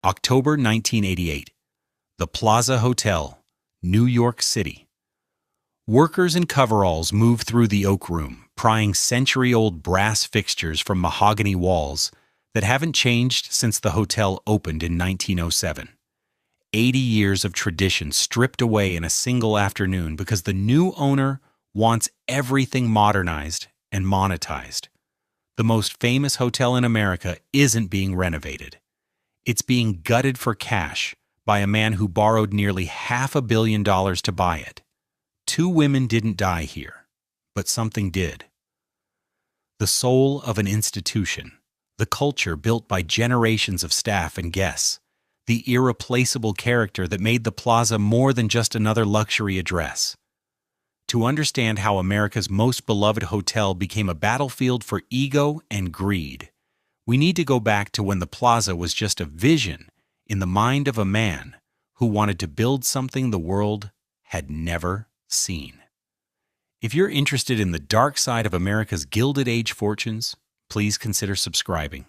October 1988. The Plaza Hotel, New York City. Workers in coveralls move through the Oak Room, prying century-old brass fixtures from mahogany walls that haven't changed since the hotel opened in 1907. 80 years of tradition stripped away in a single afternoon because the new owner wants everything modernized and monetized. The most famous hotel in America isn't being renovated. It's being gutted for cash by a man who borrowed nearly $500 million to buy it. 2 women didn't die here, but something did. The soul of an institution, the culture built by generations of staff and guests, the irreplaceable character that made the Plaza more than just another luxury address. To understand how America's most beloved hotel became a battlefield for ego and greed, we need to go back to when the Plaza was just a vision in the mind of a man who wanted to build something the world had never seen. If you're interested in the dark side of America's Gilded Age fortunes, please consider subscribing.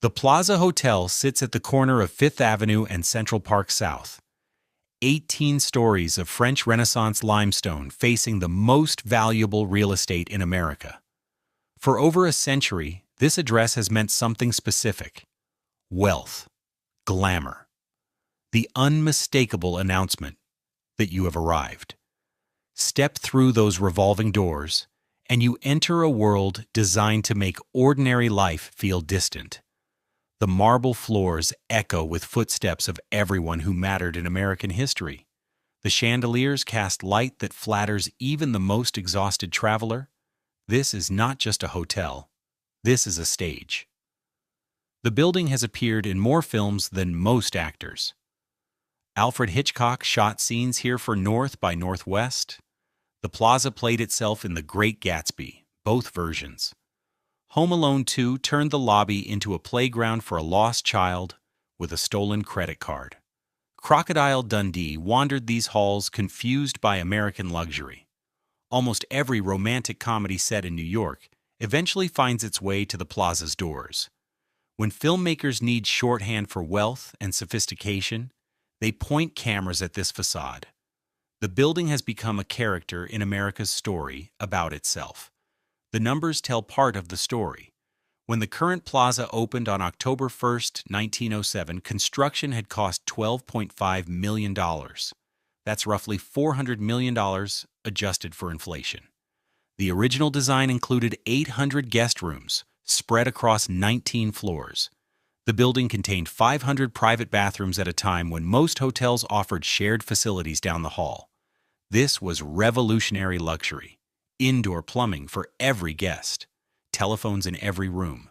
The Plaza Hotel sits at the corner of 5th Avenue and Central Park South. 18 stories of French Renaissance limestone facing the most valuable real estate in America. For over a century, this address has meant something specific: wealth, glamour, the unmistakable announcement that you have arrived. Step through those revolving doors, and you enter a world designed to make ordinary life feel distant. The marble floors echo with footsteps of everyone who mattered in American history. The chandeliers cast light that flatters even the most exhausted traveler. This is not just a hotel. This is a stage. The building has appeared in more films than most actors. Alfred Hitchcock shot scenes here for North by Northwest. The Plaza played itself in The Great Gatsby, both versions. Home Alone 2 turned the lobby into a playground for a lost child with a stolen credit card. Crocodile Dundee wandered these halls confused by American luxury. Almost every romantic comedy set in New York eventually finds its way to the Plaza's doors. When filmmakers need shorthand for wealth and sophistication, they point cameras at this facade. The building has become a character in America's story about itself. The numbers tell part of the story. When the current Plaza opened on October 1, 1907, construction had cost $12.5 million. That's roughly $400 million adjusted for inflation. The original design included 800 guest rooms spread across 19 floors. The building contained 500 private bathrooms at a time when most hotels offered shared facilities down the hall. This was revolutionary luxury. Indoor plumbing for every guest, telephones in every room,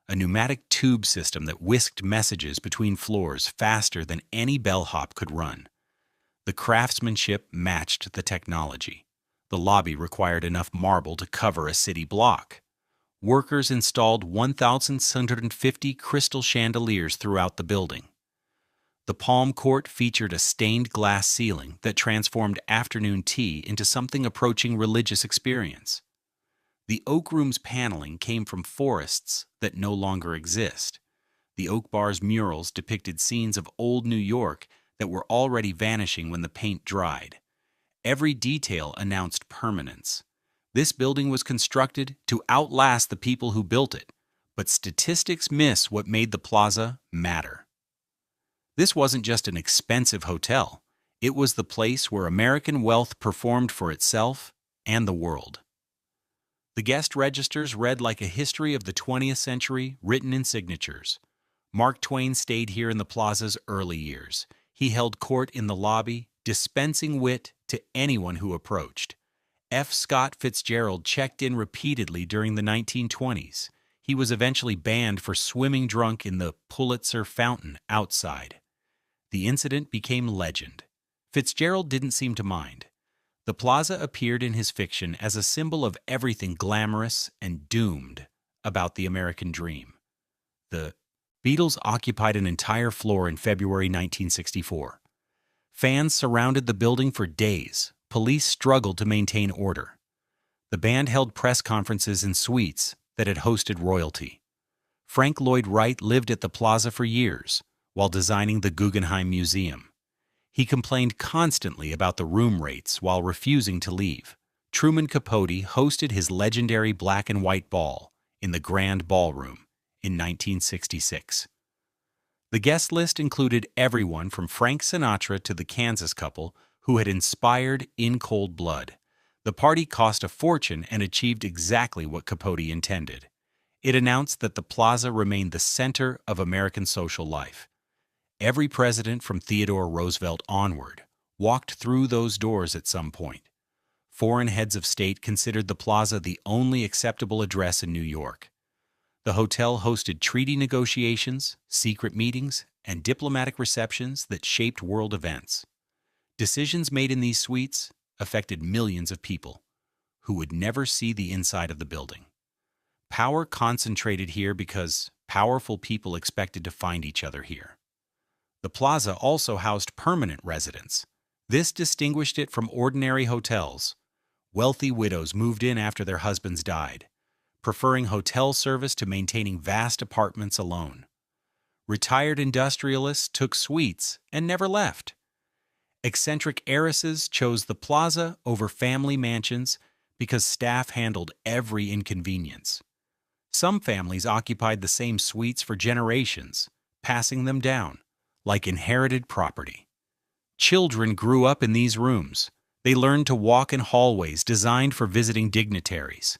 a pneumatic tube system that whisked messages between floors faster than any bellhop could run. The craftsmanship matched the technology. The lobby required enough marble to cover a city block. Workers installed 1,650 crystal chandeliers throughout the building. The Palm Court featured a stained glass ceiling that transformed afternoon tea into something approaching religious experience. The Oak Room's paneling came from forests that no longer exist. The Oak Bar's murals depicted scenes of old New York that were already vanishing when the paint dried. Every detail announced permanence. This building was constructed to outlast the people who built it, but statistics miss what made the Plaza matter. This wasn't just an expensive hotel. It was the place where American wealth performed for itself and the world. The guest registers read like a history of the 20th century written in signatures. Mark Twain stayed here in the Plaza's early years. He held court in the lobby, dispensing wit to anyone who approached. F. Scott Fitzgerald checked in repeatedly during the 1920s. He was eventually banned for swimming drunk in the Pulitzer Fountain outside. The incident became legend. Fitzgerald didn't seem to mind. The Plaza appeared in his fiction as a symbol of everything glamorous and doomed about the American dream. The Beatles occupied an entire floor in February 1964. Fans surrounded the building for days. Police struggled to maintain order. The band held press conferences in suites that had hosted royalty. Frank Lloyd Wright lived at the Plaza for years, while designing the Guggenheim Museum. He complained constantly about the room rates while refusing to leave. Truman Capote hosted his legendary black and white ball in the Grand Ballroom in 1966. The guest list included everyone from Frank Sinatra to the Kansas couple who had inspired In Cold Blood. The party cost a fortune and achieved exactly what Capote intended. It announced that the Plaza remained the center of American social life. Every president from Theodore Roosevelt onward walked through those doors at some point. Foreign heads of state considered the Plaza the only acceptable address in New York. The hotel hosted treaty negotiations, secret meetings, and diplomatic receptions that shaped world events. Decisions made in these suites affected millions of people who would never see the inside of the building. Power concentrated here because powerful people expected to find each other here. The Plaza also housed permanent residents. This distinguished it from ordinary hotels. Wealthy widows moved in after their husbands died, preferring hotel service to maintaining vast apartments alone. Retired industrialists took suites and never left. Eccentric heiresses chose the Plaza over family mansions because staff handled every inconvenience. Some families occupied the same suites for generations, passing them down, like inherited property. Children grew up in these rooms. They learned to walk in hallways designed for visiting dignitaries.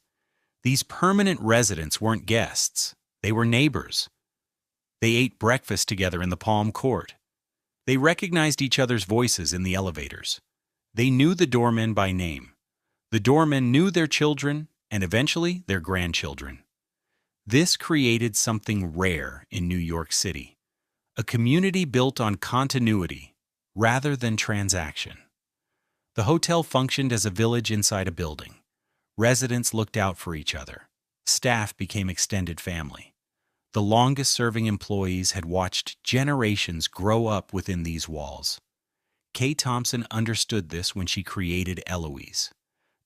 These permanent residents weren't guests, they were neighbors. They ate breakfast together in the Palm Court. They recognized each other's voices in the elevators. They knew the doormen by name. The doormen knew their children and eventually their grandchildren. This created something rare in New York City, a community built on continuity rather than transaction. The hotel functioned as a village inside a building. Residents looked out for each other. Staff became extended family. The longest-serving employees had watched generations grow up within these walls. Kay Thompson understood this when she created Eloise.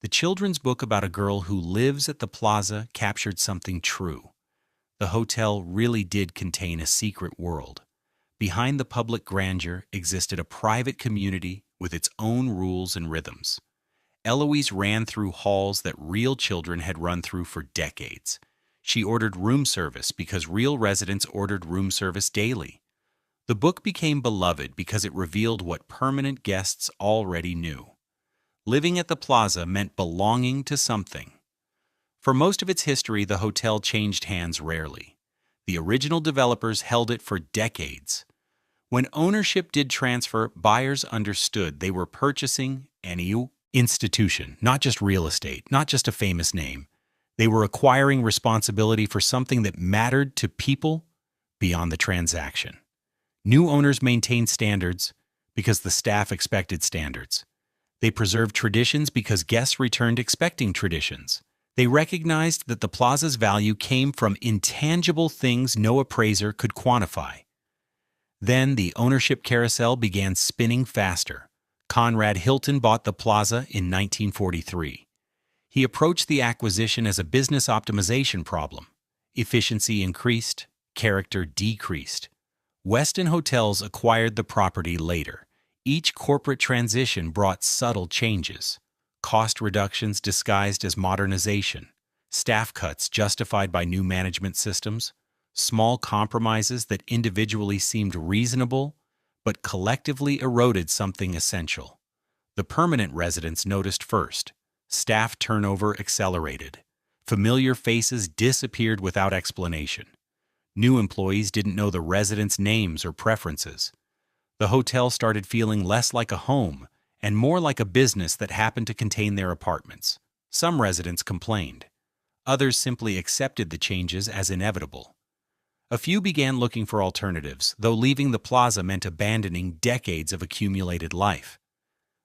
The children's book about a girl who lives at the Plaza captured something true. The hotel really did contain a secret world. Behind the public grandeur existed a private community with its own rules and rhythms. Eloise ran through halls that real children had run through for decades. She ordered room service because real residents ordered room service daily. The book became beloved because it revealed what permanent guests already knew. Living at the Plaza meant belonging to something. For most of its history, the hotel changed hands rarely. The original developers held it for decades. When ownership did transfer, buyers understood they were purchasing an institution, not just real estate, not just a famous name. They were acquiring responsibility for something that mattered to people beyond the transaction. New owners maintained standards because the staff expected standards. They preserved traditions because guests returned expecting traditions. They recognized that the Plaza's value came from intangible things no appraiser could quantify. Then the ownership carousel began spinning faster. Conrad Hilton bought the Plaza in 1943. He approached the acquisition as a business optimization problem. Efficiency increased, character decreased. Westin Hotels acquired the property later. Each corporate transition brought subtle changes. Cost reductions disguised as modernization. Staff cuts justified by new management systems. Small compromises that individually seemed reasonable, but collectively eroded something essential. The permanent residents noticed first. Staff turnover accelerated. Familiar faces disappeared without explanation. New employees didn't know the residents' names or preferences. The hotel started feeling less like a home and more like a business that happened to contain their apartments. Some residents complained. Others simply accepted the changes as inevitable. A few began looking for alternatives, though leaving the Plaza meant abandoning decades of accumulated life.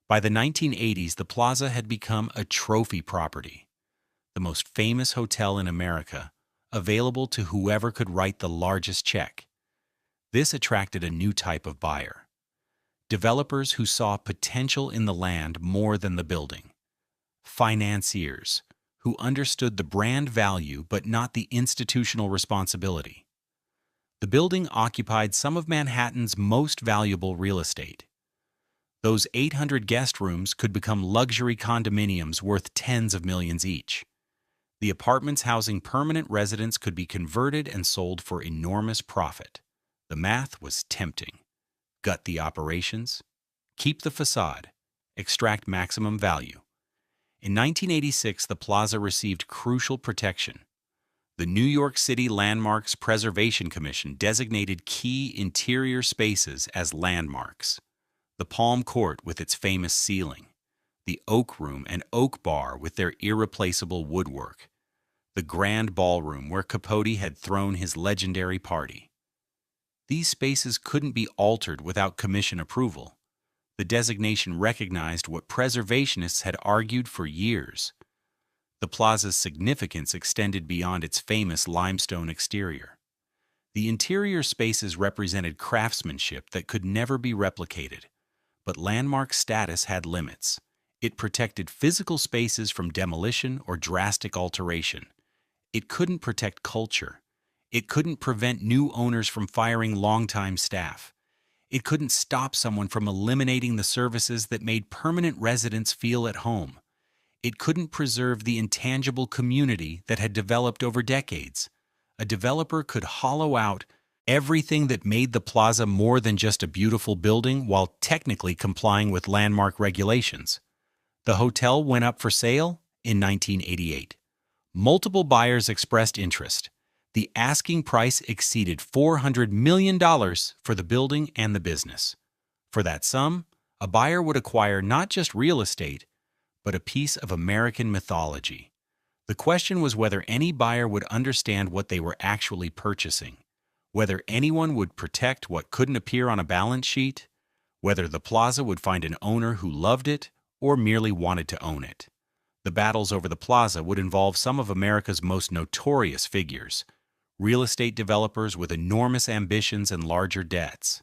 By the 1980s, the Plaza had become a trophy property, the most famous hotel in America, available to whoever could write the largest check. This attracted a new type of buyer. Developers who saw potential in the land more than the building. Financiers who understood the brand value but not the institutional responsibility. The building occupied some of Manhattan's most valuable real estate. Those 800 guest rooms could become luxury condominiums worth tens of millions each. The apartments housing permanent residents could be converted and sold for enormous profit. The math was tempting. Gut the operations, keep the facade, extract maximum value. In 1986, the Plaza received crucial protection. The New York City Landmarks Preservation Commission designated key interior spaces as landmarks. The Palm Court with its famous ceiling, the Oak Room and Oak Bar with their irreplaceable woodwork, the Grand Ballroom where Capote had thrown his legendary party. These spaces couldn't be altered without commission approval. The designation recognized what preservationists had argued for years. The Plaza's significance extended beyond its famous limestone exterior. The interior spaces represented craftsmanship that could never be replicated, but landmark status had limits. It protected physical spaces from demolition or drastic alteration. It couldn't protect culture. It couldn't prevent new owners from firing longtime staff. It couldn't stop someone from eliminating the services that made permanent residents feel at home. It couldn't preserve the intangible community that had developed over decades. A developer could hollow out everything that made the Plaza more than just a beautiful building while technically complying with landmark regulations. The hotel went up for sale in 1988. Multiple buyers expressed interest. The asking price exceeded $400 million for the building and the business. For that sum, a buyer would acquire not just real estate, but a piece of American mythology. The question was whether any buyer would understand what they were actually purchasing, whether anyone would protect what couldn't appear on a balance sheet, whether the Plaza would find an owner who loved it or merely wanted to own it. The battles over the Plaza would involve some of America's most notorious figures: real estate developers with enormous ambitions and larger debts,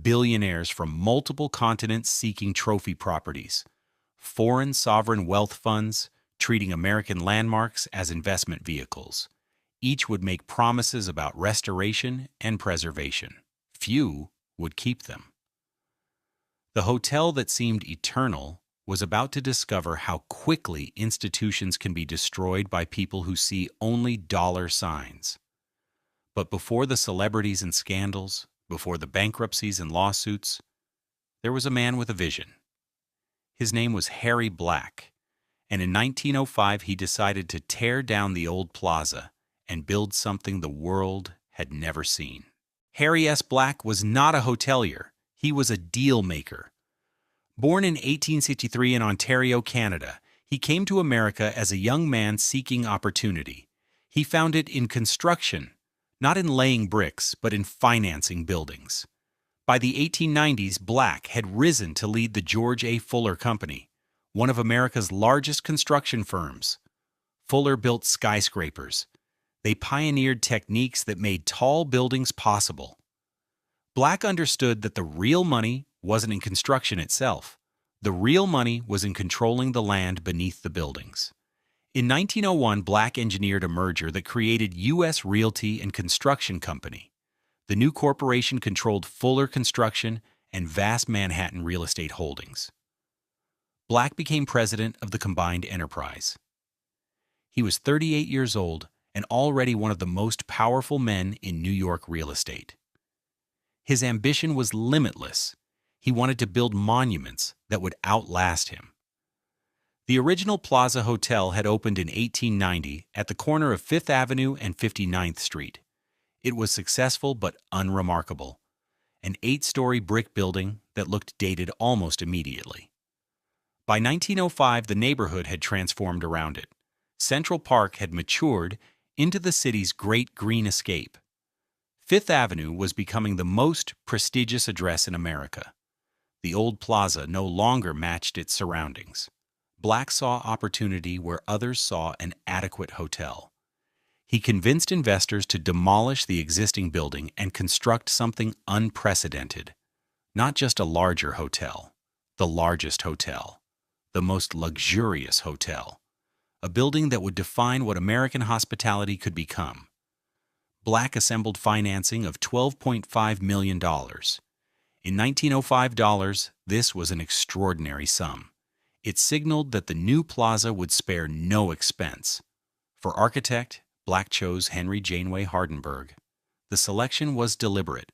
billionaires from multiple continents seeking trophy properties, foreign sovereign wealth funds treating American landmarks as investment vehicles. Each would make promises about restoration and preservation. Few would keep them. The hotel that seemed eternal was about to discover how quickly institutions can be destroyed by people who see only dollar signs. But before the celebrities and scandals, before the bankruptcies and lawsuits, there was a man with a vision. His name was Harry Black, and in 1905 he decided to tear down the old Plaza and build something the world had never seen. Harry S. Black was not a hotelier, he was a deal maker. Born in 1863 in Ontario, Canada, he came to America as a young man seeking opportunity. He found it in construction, not in laying bricks, but in financing buildings. By the 1890s, Black had risen to lead the George A. Fuller Company, one of America's largest construction firms. Fuller built skyscrapers. They pioneered techniques that made tall buildings possible. Black understood that the real money wasn't in construction itself. The real money was in controlling the land beneath the buildings. In 1901, Black engineered a merger that created U.S. Realty and Construction Company. The new corporation controlled Fuller Construction and vast Manhattan real estate holdings. Black became president of the combined enterprise. He was 38 years old and already one of the most powerful men in New York real estate. His ambition was limitless. He wanted to build monuments that would outlast him. The original Plaza Hotel had opened in 1890 at the corner of 5th Avenue and 59th Street. It was successful but unremarkable, an 8-story brick building that looked dated almost immediately. By 1905, the neighborhood had transformed around it. Central Park had matured into the city's great green escape. 5th Avenue was becoming the most prestigious address in America. The old Plaza no longer matched its surroundings. Black saw opportunity where others saw an adequate hotel. He convinced investors to demolish the existing building and construct something unprecedented. Not just a larger hotel, the largest hotel, the most luxurious hotel, a building that would define what American hospitality could become. Black assembled financing of $12.5 million. In 1905 dollars, this was an extraordinary sum. It signaled that the new plaza would spare no expense. For architect, Black chose Henry Janeway Hardenberg. The selection was deliberate.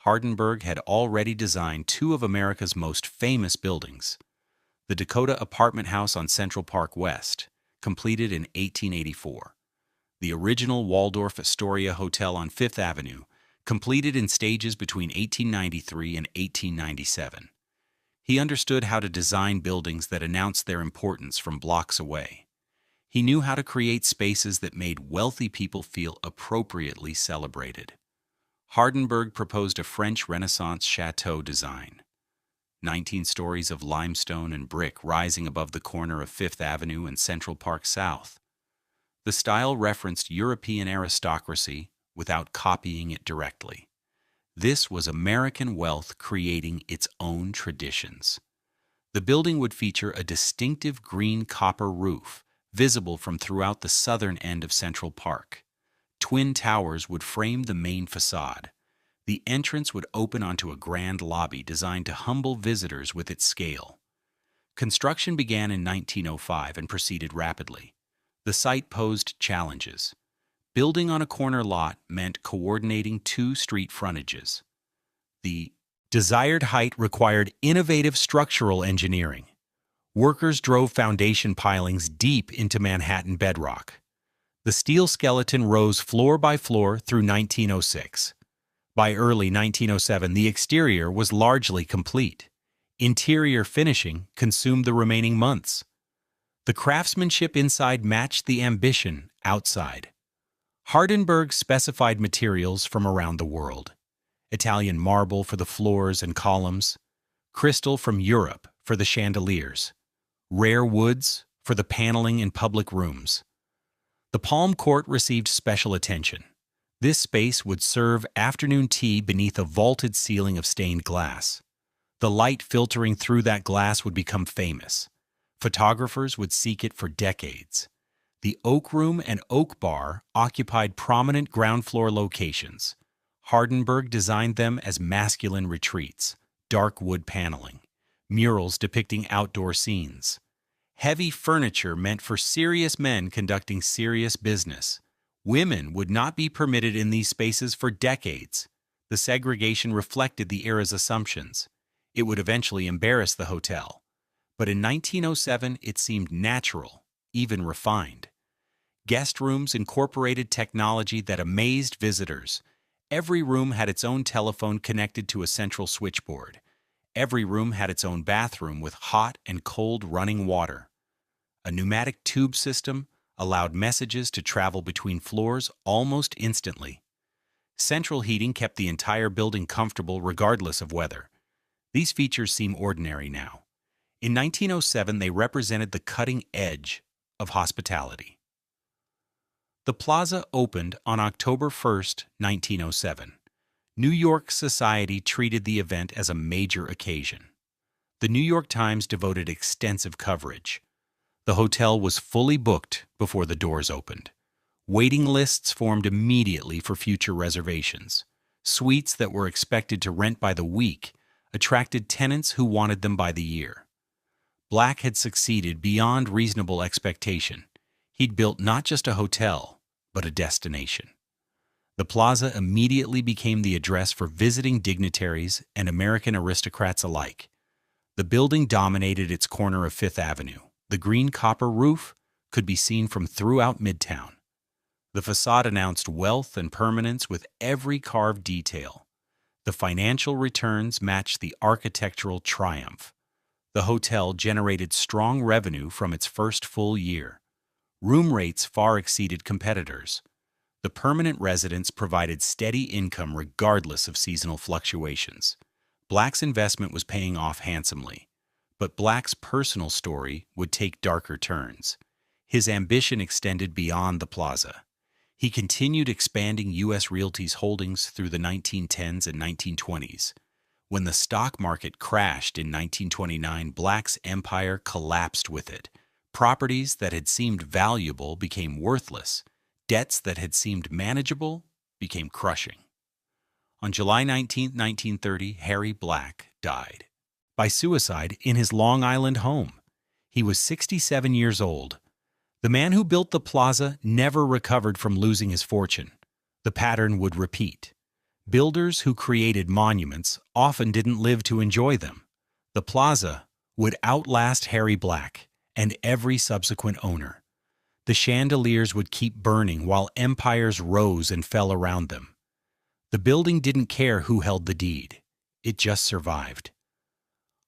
Hardenberg had already designed two of America's most famous buildings. The Dakota Apartment House on Central Park West, completed in 1884. The original Waldorf Astoria Hotel on Fifth Avenue, completed in stages between 1893 and 1897. He understood how to design buildings that announced their importance from blocks away. He knew how to create spaces that made wealthy people feel appropriately celebrated. Hardenberg proposed a French Renaissance chateau design. 19 stories of limestone and brick rising above the corner of Fifth Avenue and Central Park South. The style referenced European aristocracy without copying it directly. This was American wealth creating its own traditions. The building would feature a distinctive green copper roof, visible from throughout the southern end of Central Park. Twin towers would frame the main facade. The entrance would open onto a grand lobby designed to humble visitors with its scale. Construction began in 1905 and proceeded rapidly. The site posed challenges. Building on a corner lot meant coordinating two street frontages. The desired height required innovative structural engineering. Workers drove foundation pilings deep into Manhattan bedrock. The steel skeleton rose floor by floor through 1906. By early 1907, the exterior was largely complete. Interior finishing consumed the remaining months. The craftsmanship inside matched the ambition outside. Hardenberg specified materials from around the world. Italian marble for the floors and columns, crystal from Europe for the chandeliers, rare woods for the paneling in public rooms. The Palm Court received special attention. This space would serve afternoon tea beneath a vaulted ceiling of stained glass. The light filtering through that glass would become famous. Photographers would seek it for decades. The Oak Room and Oak Bar occupied prominent ground floor locations. Hardenberg designed them as masculine retreats, dark wood paneling, murals depicting outdoor scenes. Heavy furniture meant for serious men conducting serious business. Women would not be permitted in these spaces for decades. The segregation reflected the era's assumptions. It would eventually embarrass the hotel. But in 1907, it seemed natural, even refined. Guest rooms incorporated technology that amazed visitors. Every room had its own telephone connected to a central switchboard. Every room had its own bathroom with hot and cold running water. A pneumatic tube system allowed messages to travel between floors almost instantly. Central heating kept the entire building comfortable regardless of weather. These features seem ordinary now. In 1907, they represented the cutting edge of hospitality. The Plaza opened on October 1, 1907. New York society treated the event as a major occasion. The New York Times devoted extensive coverage. The hotel was fully booked before the doors opened. Waiting lists formed immediately for future reservations. Suites that were expected to rent by the week attracted tenants who wanted them by the year. Black had succeeded beyond reasonable expectation. He'd built not just a hotel, but a destination. The Plaza immediately became the address for visiting dignitaries and American aristocrats alike. The building dominated its corner of Fifth Avenue. The green copper roof could be seen from throughout Midtown. The facade announced wealth and permanence with every carved detail. The financial returns matched the architectural triumph. The hotel generated strong revenue from its first full year. Room rates far exceeded competitors. The permanent residents provided steady income regardless of seasonal fluctuations. Black's investment was paying off handsomely. But Black's personal story would take darker turns. His ambition extended beyond the Plaza. He continued expanding U.S. Realty's holdings through the 1910s and 1920s. When the stock market crashed in 1929, Black's empire collapsed with it. Properties that had seemed valuable became worthless. Debts that had seemed manageable became crushing. On July 19, 1930, Harry Black died by suicide in his Long Island home. He was 67 years old. The man who built the plaza never recovered from losing his fortune. The pattern would repeat. Builders who created monuments often didn't live to enjoy them. The plaza would outlast Harry Black and every subsequent owner. The chandeliers would keep burning while empires rose and fell around them. The building didn't care who held the deed. It just survived.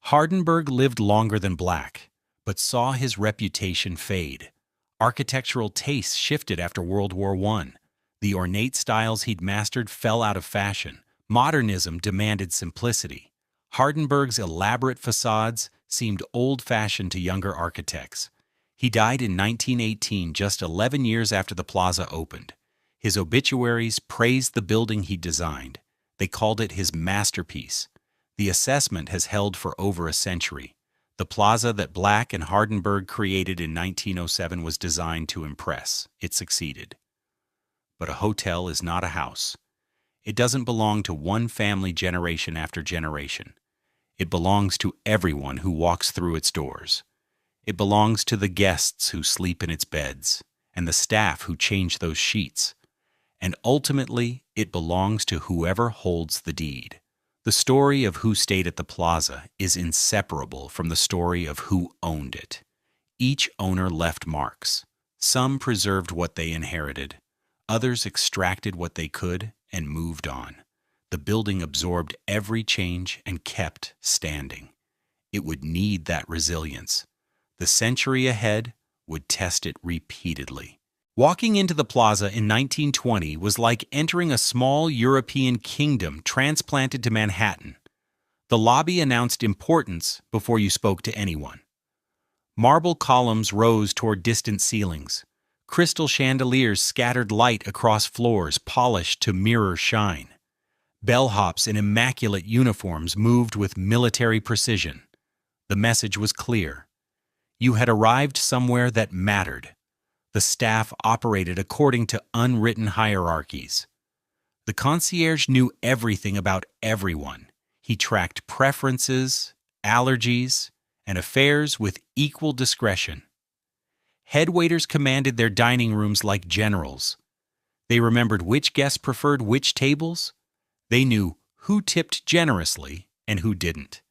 Hardenberg lived longer than Black, but saw his reputation fade. Architectural tastes shifted after World War I. The ornate styles he'd mastered fell out of fashion. Modernism demanded simplicity. Hardenberg's elaborate facades seemed old-fashioned to younger architects. He died in 1918, just 11 years after the plaza opened. His obituaries praised the building he designed. They called it his masterpiece. The assessment has held for over a century. The plaza that Black and Hardenberg created in 1907 was designed to impress. It succeeded. But a hotel is not a house. It doesn't belong to one family generation after generation. It belongs to everyone who walks through its doors. It belongs to the guests who sleep in its beds and the staff who change those sheets. And ultimately, it belongs to whoever holds the deed. The story of who stayed at the plaza is inseparable from the story of who owned it. Each owner left marks. Some preserved what they inherited. Others extracted what they could and moved on. The building absorbed every change and kept standing. It would need that resilience. The century ahead would test it repeatedly. Walking into the plaza in 1920 was like entering a small European kingdom transplanted to Manhattan. The lobby announced importance before you spoke to anyone. Marble columns rose toward distant ceilings. Crystal chandeliers scattered light across floors polished to mirror shine. Bellhops in immaculate uniforms moved with military precision. The message was clear. You had arrived somewhere that mattered. The staff operated according to unwritten hierarchies. The concierge knew everything about everyone. He tracked preferences, allergies, and affairs with equal discretion. Head waiters commanded their dining rooms like generals. They remembered which guests preferred which tables. They knew who tipped generously and who didn't.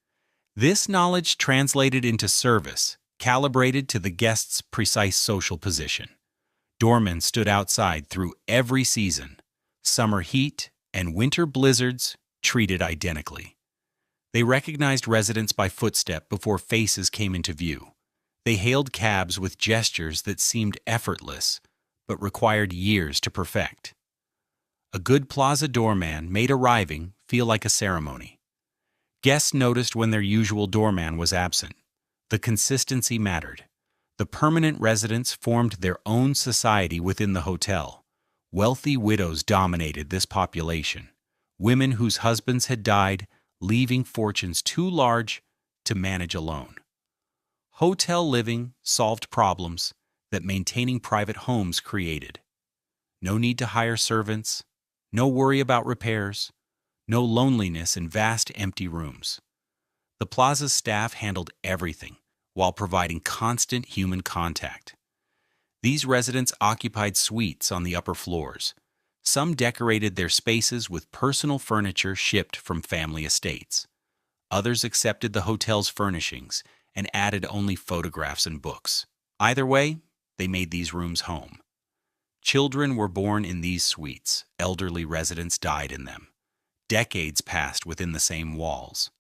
This knowledge translated into service, calibrated to the guest's precise social position. Doormen stood outside through every season. Summer heat and winter blizzards treated identically. They recognized residents by footstep before faces came into view. They hailed cabs with gestures that seemed effortless, but required years to perfect. A good plaza doorman made arriving feel like a ceremony. Guests noticed when their usual doorman was absent. The consistency mattered. The permanent residents formed their own society within the hotel. Wealthy widows dominated this population, women whose husbands had died, leaving fortunes too large to manage alone. Hotel living solved problems that maintaining private homes created. No need to hire servants, no worry about repairs, no loneliness in vast empty rooms. The plaza's staff handled everything while providing constant human contact. These residents occupied suites on the upper floors. Some decorated their spaces with personal furniture shipped from family estates. Others accepted the hotel's furnishings and added only photographs and books. Either way, they made these rooms home. Children were born in these suites. Elderly residents died in them. Decades passed within the same walls.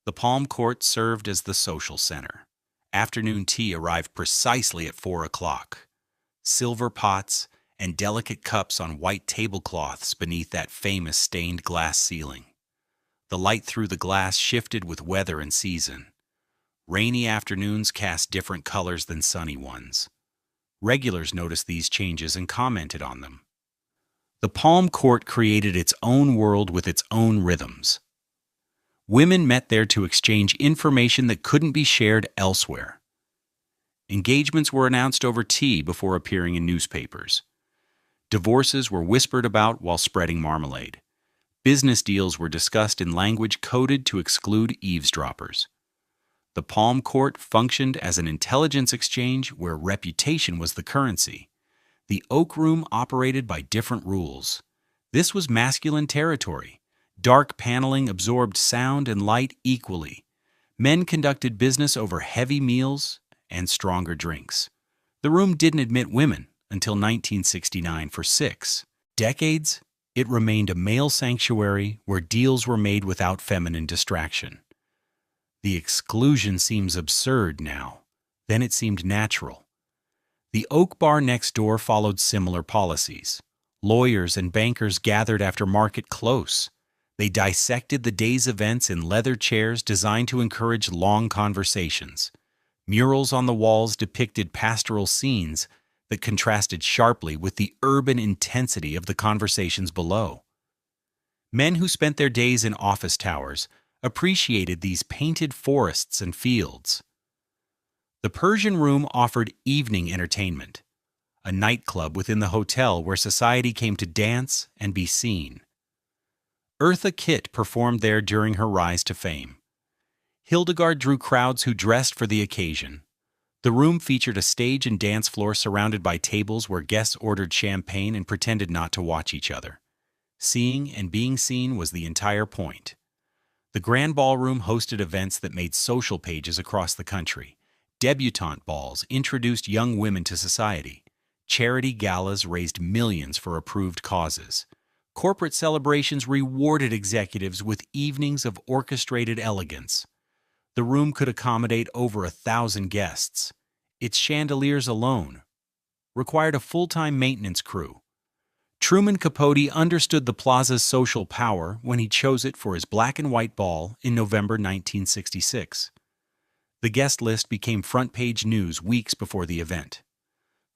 The Palm Court served as the social center. Afternoon tea arrived precisely at 4 o'clock. Silver pots and delicate cups on white tablecloths beneath that famous stained glass ceiling. The light through the glass shifted with weather and season. Rainy afternoons cast different colors than sunny ones. Regulars noticed these changes and commented on them. The Palm Court created its own world with its own rhythms. Women met there to exchange information that couldn't be shared elsewhere. Engagements were announced over tea before appearing in newspapers. Divorces were whispered about while spreading marmalade. Business deals were discussed in language coded to exclude eavesdroppers. The Palm Court functioned as an intelligence exchange where reputation was the currency. The Oak Room operated by different rules. This was masculine territory. Dark paneling absorbed sound and light equally. Men conducted business over heavy meals and stronger drinks. The room didn't admit women until 1969 for 6 decades. It remained a male sanctuary where deals were made without feminine distraction. The exclusion seems absurd now. Then it seemed natural. The Oak Bar next door followed similar policies. Lawyers and bankers gathered after market close. They dissected the day's events in leather chairs designed to encourage long conversations. Murals on the walls depicted pastoral scenes that contrasted sharply with the urban intensity of the conversations below. Men who spent their days in office towers appreciated these painted forests and fields. The Persian Room offered evening entertainment, a nightclub within the hotel where society came to dance and be seen. Eartha Kitt performed there during her rise to fame. Hildegard drew crowds who dressed for the occasion. The room featured a stage and dance floor surrounded by tables where guests ordered champagne and pretended not to watch each other. Seeing and being seen was the entire point. The Grand Ballroom hosted events that made social pages across the country. Debutante balls introduced young women to society. Charity galas raised millions for approved causes. Corporate celebrations rewarded executives with evenings of orchestrated elegance. The room could accommodate over 1,000 guests. Its chandeliers alone required a full-time maintenance crew. Truman Capote understood the Plaza's social power when he chose it for his black and white ball in November 1966. The guest list became front-page news weeks before the event.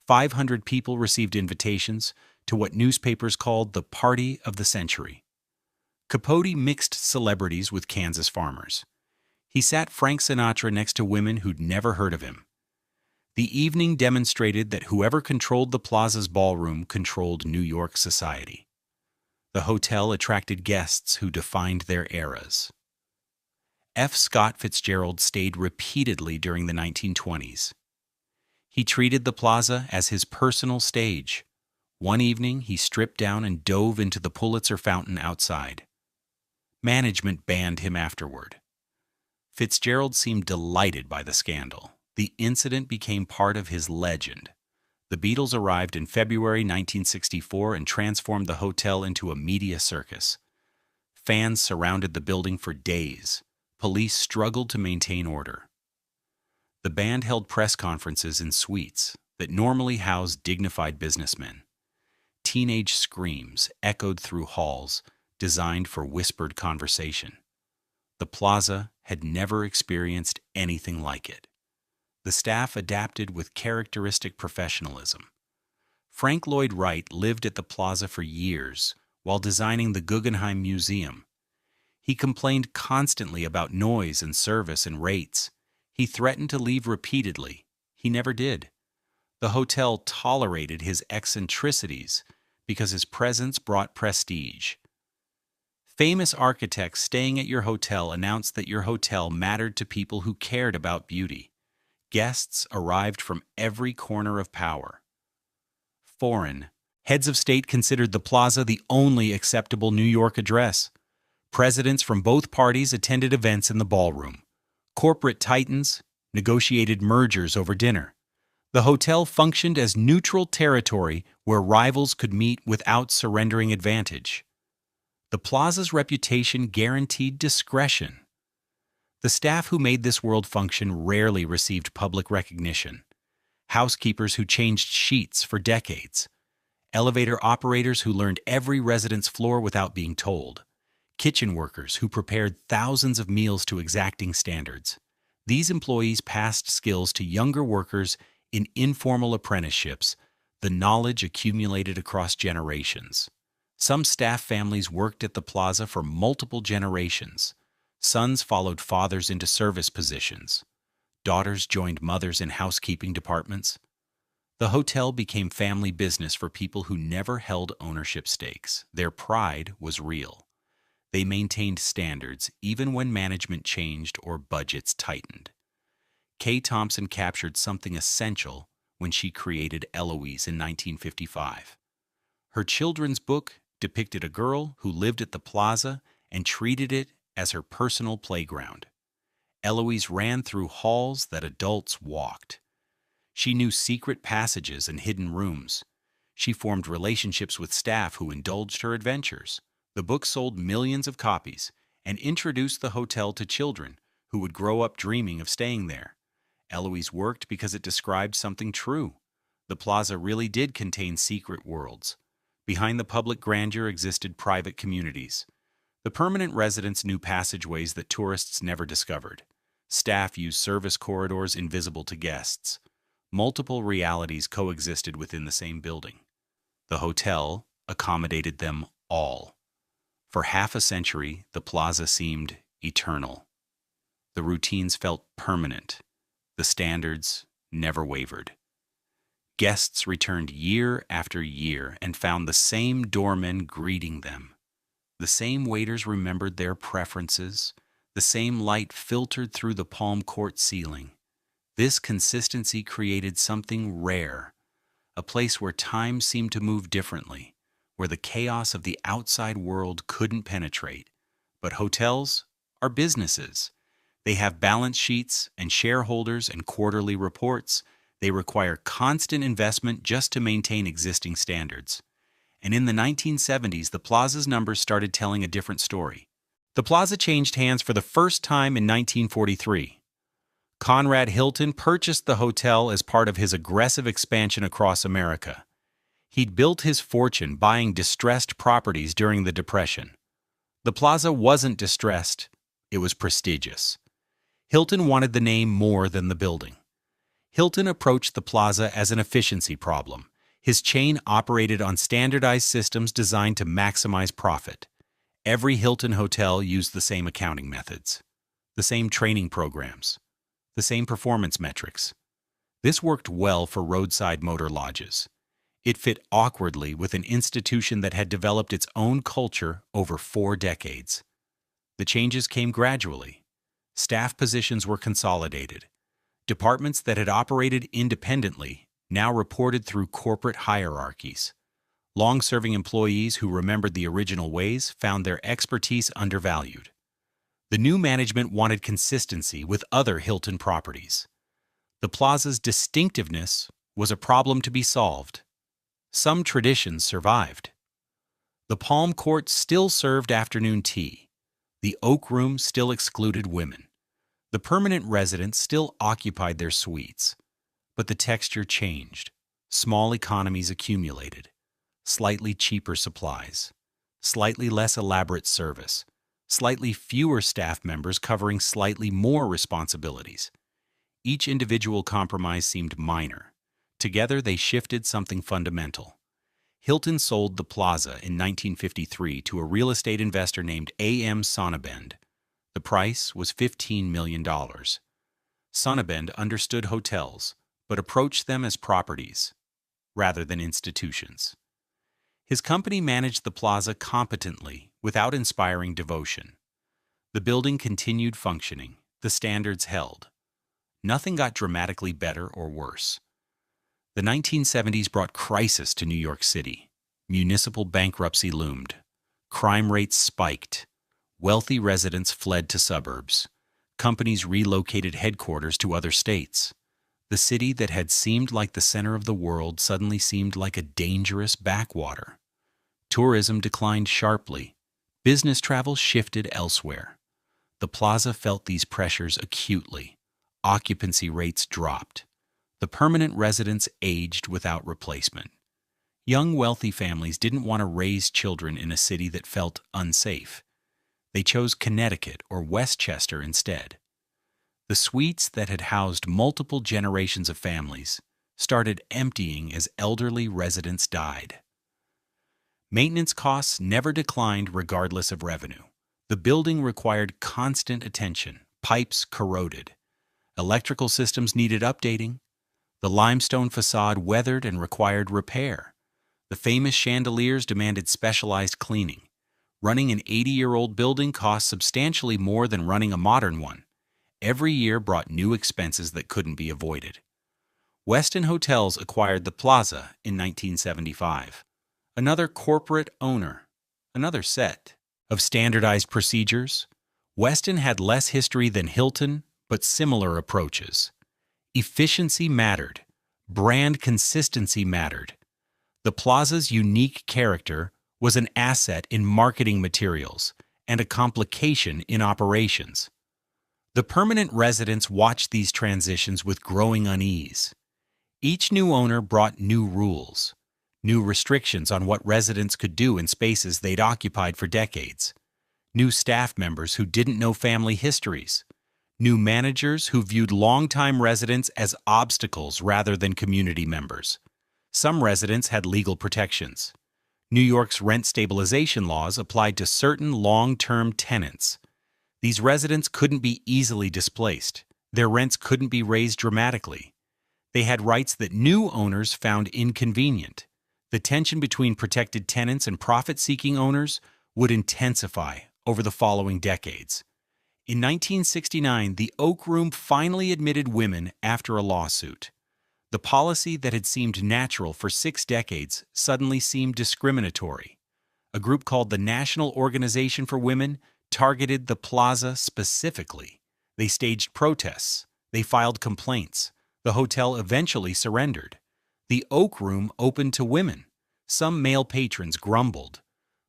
500 people received invitations to what newspapers called the Party of the Century. Capote mixed celebrities with Kansas farmers. He sat Frank Sinatra next to women who'd never heard of him. The evening demonstrated that whoever controlled the Plaza's ballroom controlled New York society. The hotel attracted guests who defined their eras. F. Scott Fitzgerald stayed repeatedly during the 1920s. He treated the Plaza as his personal stage. One evening, he stripped down and dove into the Pulitzer Fountain outside. Management banned him afterward. Fitzgerald seemed delighted by the scandal. The incident became part of his legend. The Beatles arrived in February 1964 and transformed the hotel into a media circus. Fans surrounded the building for days. Police struggled to maintain order. The band held press conferences in suites that normally housed dignified businessmen. Teenage screams echoed through halls designed for whispered conversation. The Plaza had never experienced anything like it. The staff adapted with characteristic professionalism. Frank Lloyd Wright lived at the Plaza for years while designing the Guggenheim Museum. He complained constantly about noise and service and rates. He threatened to leave repeatedly. He never did. The hotel tolerated his eccentricities because his presence brought prestige. Famous architects staying at your hotel announced that your hotel mattered to people who cared about beauty. Guests arrived from every corner of power. Foreign heads of state considered the Plaza the only acceptable New York address. Presidents from both parties attended events in the ballroom. Corporate titans negotiated mergers over dinner. The hotel functioned as neutral territory where rivals could meet without surrendering advantage. The Plaza's reputation guaranteed discretion. The staff who made this world function rarely received public recognition. Housekeepers who changed sheets for decades. Elevator operators who learned every resident's floor without being told. Kitchen workers who prepared thousands of meals to exacting standards. These employees passed skills to younger workers in informal apprenticeships, the knowledge accumulated across generations. Some staff families worked at the Plaza for multiple generations. Sons followed fathers into service positions. Daughters joined mothers in housekeeping departments. The hotel became family business for people who never held ownership stakes. Their pride was real. They maintained standards even when management changed or budgets tightened. Kay Thompson captured something essential when she created Eloise in 1955. Her children's book depicted a girl who lived at the Plaza and treated it as her personal playground. Eloise ran through halls that adults walked. She knew secret passages and hidden rooms. She formed relationships with staff who indulged her adventures. The book sold millions of copies and introduced the hotel to children who would grow up dreaming of staying there. Eloise worked because it described something true. The Plaza really did contain secret worlds. Behind the public grandeur existed private communities. The permanent residents knew passageways that tourists never discovered. Staff used service corridors invisible to guests. Multiple realities coexisted within the same building. The hotel accommodated them all. For half a century, the Plaza seemed eternal. The routines felt permanent. The standards never wavered. Guests returned year after year and found the same doormen greeting them. The same waiters remembered their preferences. The same light filtered through the palm court ceiling. This consistency created something rare, a place where time seemed to move differently, where the chaos of the outside world couldn't penetrate. But hotels are businesses. They have balance sheets and shareholders and quarterly reports. They require constant investment just to maintain existing standards. And in the 1970s, the Plaza's numbers started telling a different story. The Plaza changed hands for the first time in 1943. Conrad Hilton purchased the hotel as part of his aggressive expansion across America. He'd built his fortune buying distressed properties during the Depression. The Plaza wasn't distressed, it was prestigious. Hilton wanted the name more than the building. Hilton approached the Plaza as an efficiency problem. His chain operated on standardized systems designed to maximize profit. Every Hilton hotel used the same accounting methods, the same training programs, the same performance metrics. This worked well for roadside motor lodges. It fit awkwardly with an institution that had developed its own culture over 4 decades. The changes came gradually. Staff positions were consolidated. Departments that had operated independently now reported through corporate hierarchies. Long-serving employees who remembered the original ways found their expertise undervalued. The new management wanted consistency with other Hilton properties. The Plaza's distinctiveness was a problem to be solved. Some traditions survived. The Palm Court still served afternoon tea. The Oak Room still excluded women. The permanent residents still occupied their suites. But the texture changed. Small economies accumulated. Slightly cheaper supplies. Slightly less elaborate service. Slightly fewer staff members covering slightly more responsibilities. Each individual compromise seemed minor. Together, they shifted something fundamental. Hilton sold the Plaza in 1953 to a real estate investor named A.M. Sonnabend. The price was $15 million. Sonnabend understood hotels, but approached them as properties rather than institutions. His company managed the Plaza competently without inspiring devotion. The building continued functioning. The standards held. Nothing got dramatically better or worse. The 1970s brought crisis to New York City. Municipal bankruptcy loomed. Crime rates spiked. Wealthy residents fled to suburbs. Companies relocated headquarters to other states. The city that had seemed like the center of the world suddenly seemed like a dangerous backwater. Tourism declined sharply. Business travel shifted elsewhere. The Plaza felt these pressures acutely. Occupancy rates dropped. The permanent residents aged without replacement. Young, wealthy families didn't want to raise children in a city that felt unsafe. They chose Connecticut or Westchester instead. The suites that had housed multiple generations of families started emptying as elderly residents died. Maintenance costs never declined regardless of revenue. The building required constant attention. Pipes corroded. Electrical systems needed updating. The limestone facade weathered and required repair. The famous chandeliers demanded specialized cleaning. Running an 80-year-old building cost substantially more than running a modern one. Every year brought new expenses that couldn't be avoided. Westin Hotels acquired the Plaza in 1975. Another corporate owner, another set of standardized procedures. Westin had less history than Hilton, but similar approaches. Efficiency mattered. Brand consistency mattered. The Plaza's unique character was an asset in marketing materials and a complication in operations. The permanent residents watched these transitions with growing unease. Each new owner brought new rules, new restrictions on what residents could do in spaces they'd occupied for decades, new staff members who didn't know family histories, new managers who viewed longtime residents as obstacles rather than community members. Some residents had legal protections. New York's rent stabilization laws applied to certain long-term tenants. These residents couldn't be easily displaced. Their rents couldn't be raised dramatically. They had rights that new owners found inconvenient. The tension between protected tenants and profit-seeking owners would intensify over the following decades. In 1969, the Oak Room finally admitted women after a lawsuit. The policy that had seemed natural for 6 decades suddenly seemed discriminatory. A group called the National Organization for Women targeted the Plaza specifically. They staged protests. They filed complaints. The hotel eventually surrendered. The Oak Room opened to women. Some male patrons grumbled.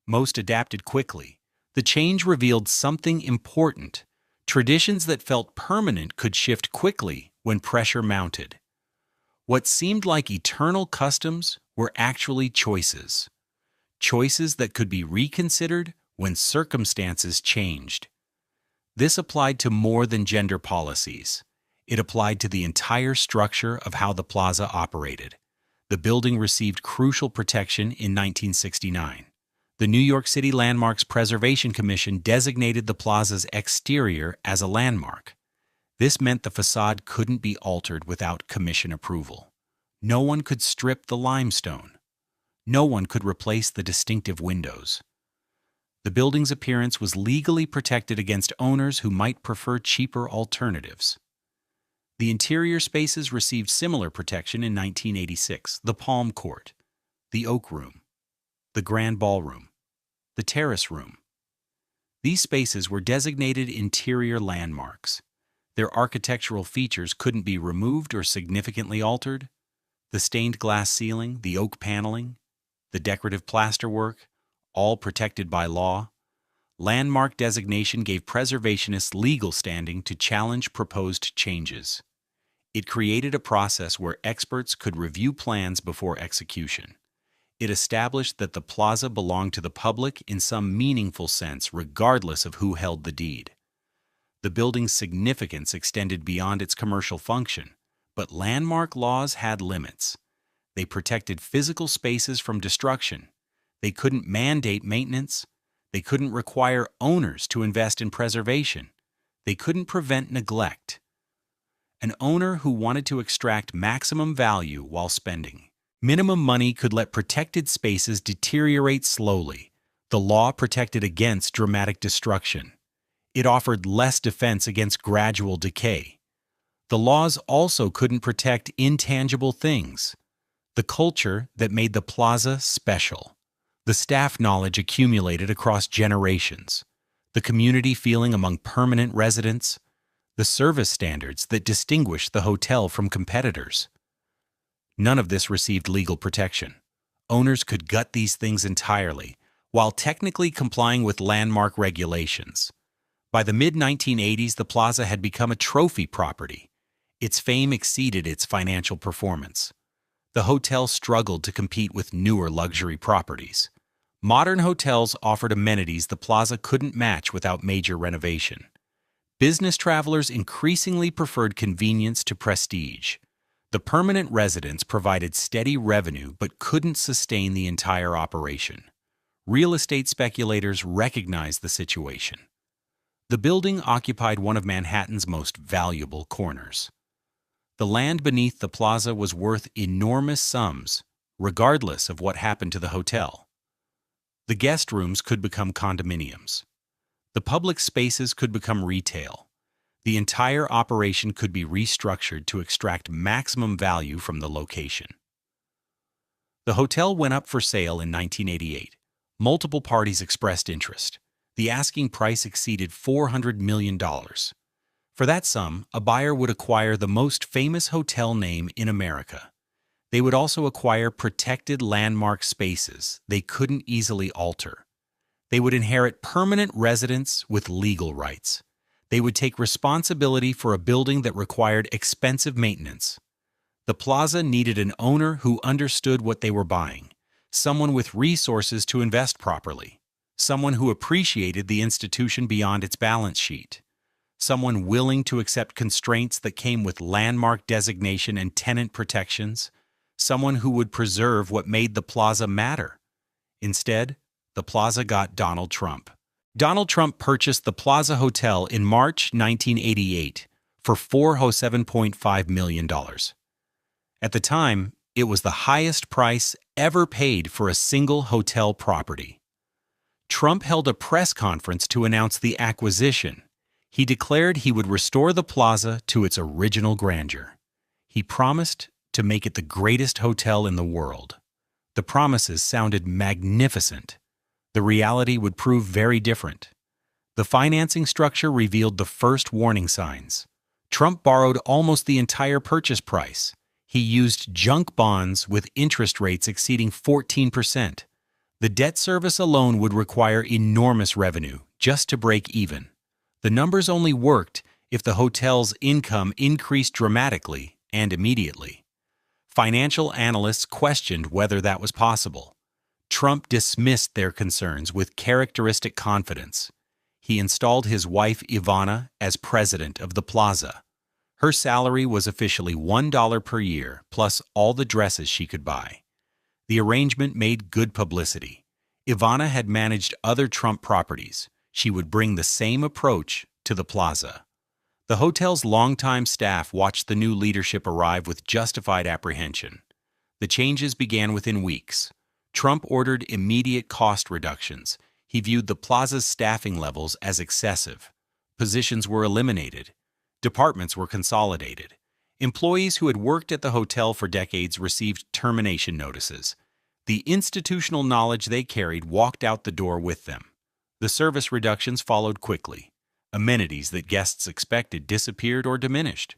Most adapted quickly. The change revealed something important. Traditions that felt permanent could shift quickly when pressure mounted. What seemed like eternal customs were actually choices. Choices that could be reconsidered when circumstances changed. This applied to more than gender policies. It applied to the entire structure of how the Plaza operated. The building received crucial protection in 1969. The New York City Landmarks Preservation Commission designated the Plaza's exterior as a landmark. This meant the facade couldn't be altered without commission approval. No one could strip the limestone. No one could replace the distinctive windows. The building's appearance was legally protected against owners who might prefer cheaper alternatives. The interior spaces received similar protection in 1986, the Palm Court, the Oak Room, the Grand Ballroom, the Terrace Room. These spaces were designated interior landmarks. Their architectural features couldn't be removed or significantly altered. The stained glass ceiling, the oak paneling, the decorative plasterwork, all protected by law. Landmark designation gave preservationists legal standing to challenge proposed changes. It created a process where experts could review plans before execution. It established that the Plaza belonged to the public in some meaningful sense, regardless of who held the deed. The building's significance extended beyond its commercial function, but landmark laws had limits. They protected physical spaces from destruction. They couldn't mandate maintenance. They couldn't require owners to invest in preservation. They couldn't prevent neglect. An owner who wanted to extract maximum value while spending minimum money could let protected spaces deteriorate slowly. The law protected against dramatic destruction. It offered less defense against gradual decay. The laws also couldn't protect intangible things. The culture that made the Plaza special. The staff knowledge accumulated across generations. The community feeling among permanent residents. The service standards that distinguished the hotel from competitors. None of this received legal protection. Owners could gut these things entirely, while technically complying with landmark regulations. By the mid-1980s, the Plaza had become a trophy property. Its fame exceeded its financial performance. The hotel struggled to compete with newer luxury properties. Modern hotels offered amenities the Plaza couldn't match without major renovation. Business travelers increasingly preferred convenience to prestige. The permanent residents provided steady revenue but couldn't sustain the entire operation. Real estate speculators recognized the situation. The building occupied one of Manhattan's most valuable corners. The land beneath the plaza was worth enormous sums, regardless of what happened to the hotel. The guest rooms could become condominiums. The public spaces could become retail. The entire operation could be restructured to extract maximum value from the location. The hotel went up for sale in 1988. Multiple parties expressed interest. The asking price exceeded $400 million. For that sum, a buyer would acquire the most famous hotel name in America. They would also acquire protected landmark spaces they couldn't easily alter. They would inherit permanent residence with legal rights. They would take responsibility for a building that required expensive maintenance. The plaza needed an owner who understood what they were buying, someone with resources to invest properly, someone who appreciated the institution beyond its balance sheet, someone willing to accept constraints that came with landmark designation and tenant protections, someone who would preserve what made the plaza matter. Instead, the plaza got Donald Trump. Donald Trump purchased the Plaza Hotel in March 1988 for $407.5 million. At the time, it was the highest price ever paid for a single hotel property. Trump held a press conference to announce the acquisition. He declared he would restore the plaza to its original grandeur. He promised to make it the greatest hotel in the world. The promises sounded magnificent. The reality would prove very different. The financing structure revealed the first warning signs. Trump borrowed almost the entire purchase price. He used junk bonds with interest rates exceeding 14%. The debt service alone would require enormous revenue just to break even. The numbers only worked if the hotel's income increased dramatically and immediately. Financial analysts questioned whether that was possible. Trump dismissed their concerns with characteristic confidence. He installed his wife Ivana as president of the plaza. Her salary was officially $1 per year, plus all the dresses she could buy. The arrangement made good publicity. Ivana had managed other Trump properties. She would bring the same approach to the plaza. The hotel's longtime staff watched the new leadership arrive with justified apprehension. The changes began within weeks. Trump ordered immediate cost reductions. He viewed the plaza's staffing levels as excessive. Positions were eliminated. Departments were consolidated. Employees who had worked at the hotel for decades received termination notices. The institutional knowledge they carried walked out the door with them. The service reductions followed quickly. Amenities that guests expected disappeared or diminished.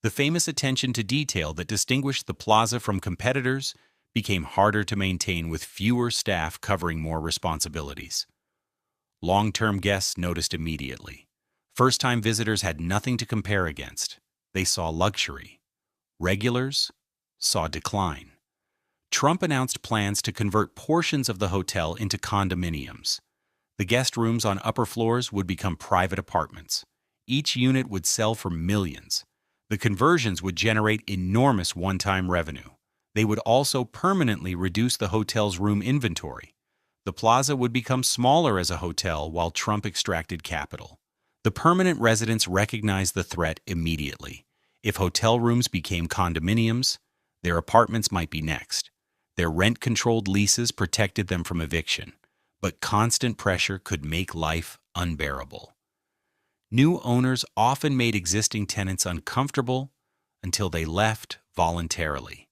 The famous attention to detail that distinguished the plaza from competitors became harder to maintain with fewer staff covering more responsibilities. Long-term guests noticed immediately. First-time visitors had nothing to compare against. They saw luxury. Regulars saw decline. Trump announced plans to convert portions of the hotel into condominiums. The guest rooms on upper floors would become private apartments. Each unit would sell for millions. The conversions would generate enormous one-time revenue. They would also permanently reduce the hotel's room inventory. The plaza would become smaller as a hotel while Trump extracted capital. The permanent residents recognized the threat immediately. If hotel rooms became condominiums, their apartments might be next. Their rent-controlled leases protected them from eviction, but constant pressure could make life unbearable. New owners often made existing tenants uncomfortable until they left voluntarily.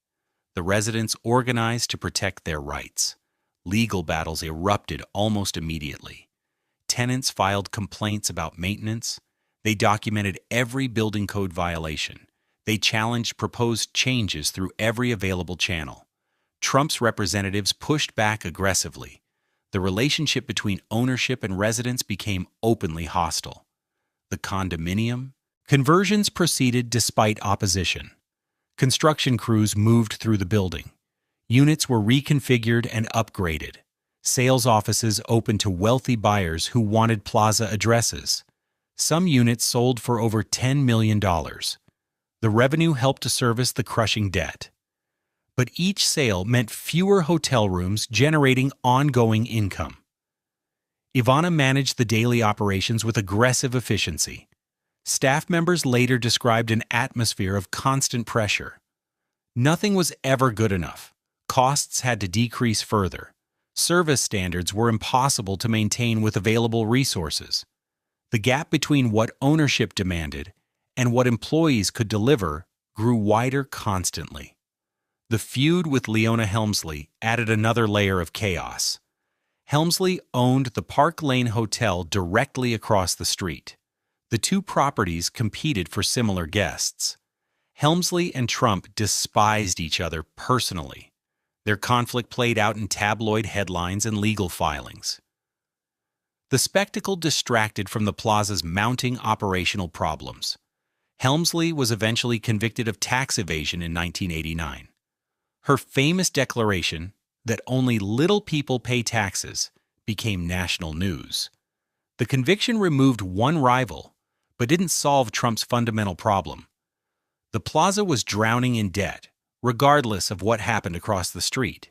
The residents organized to protect their rights. Legal battles erupted almost immediately. Tenants filed complaints about maintenance. They documented every building code violation. They challenged proposed changes through every available channel. Trump's representatives pushed back aggressively. The relationship between ownership and residents became openly hostile. The condominium conversions proceeded despite opposition. Construction crews moved through the building. Units were reconfigured and upgraded. Sales offices opened to wealthy buyers who wanted plaza addresses. Some units sold for over $10 million. The revenue helped to service the crushing debt. But each sale meant fewer hotel rooms generating ongoing income. Ivana managed the daily operations with aggressive efficiency. Staff members later described an atmosphere of constant pressure. Nothing was ever good enough. Costs had to decrease further. Service standards were impossible to maintain with available resources. The gap between what ownership demanded and what employees could deliver grew wider constantly. The feud with Leona Helmsley added another layer of chaos. Helmsley owned the Park Lane Hotel directly across the street. The two properties competed for similar guests. Helmsley and Trump despised each other personally. Their conflict played out in tabloid headlines and legal filings. The spectacle distracted from the Plaza's mounting operational problems. Helmsley was eventually convicted of tax evasion in 1989. Her famous declaration that only little people pay taxes became national news. The conviction removed one rival, but didn't solve Trump's fundamental problem. The Plaza was drowning in debt, regardless of what happened across the street.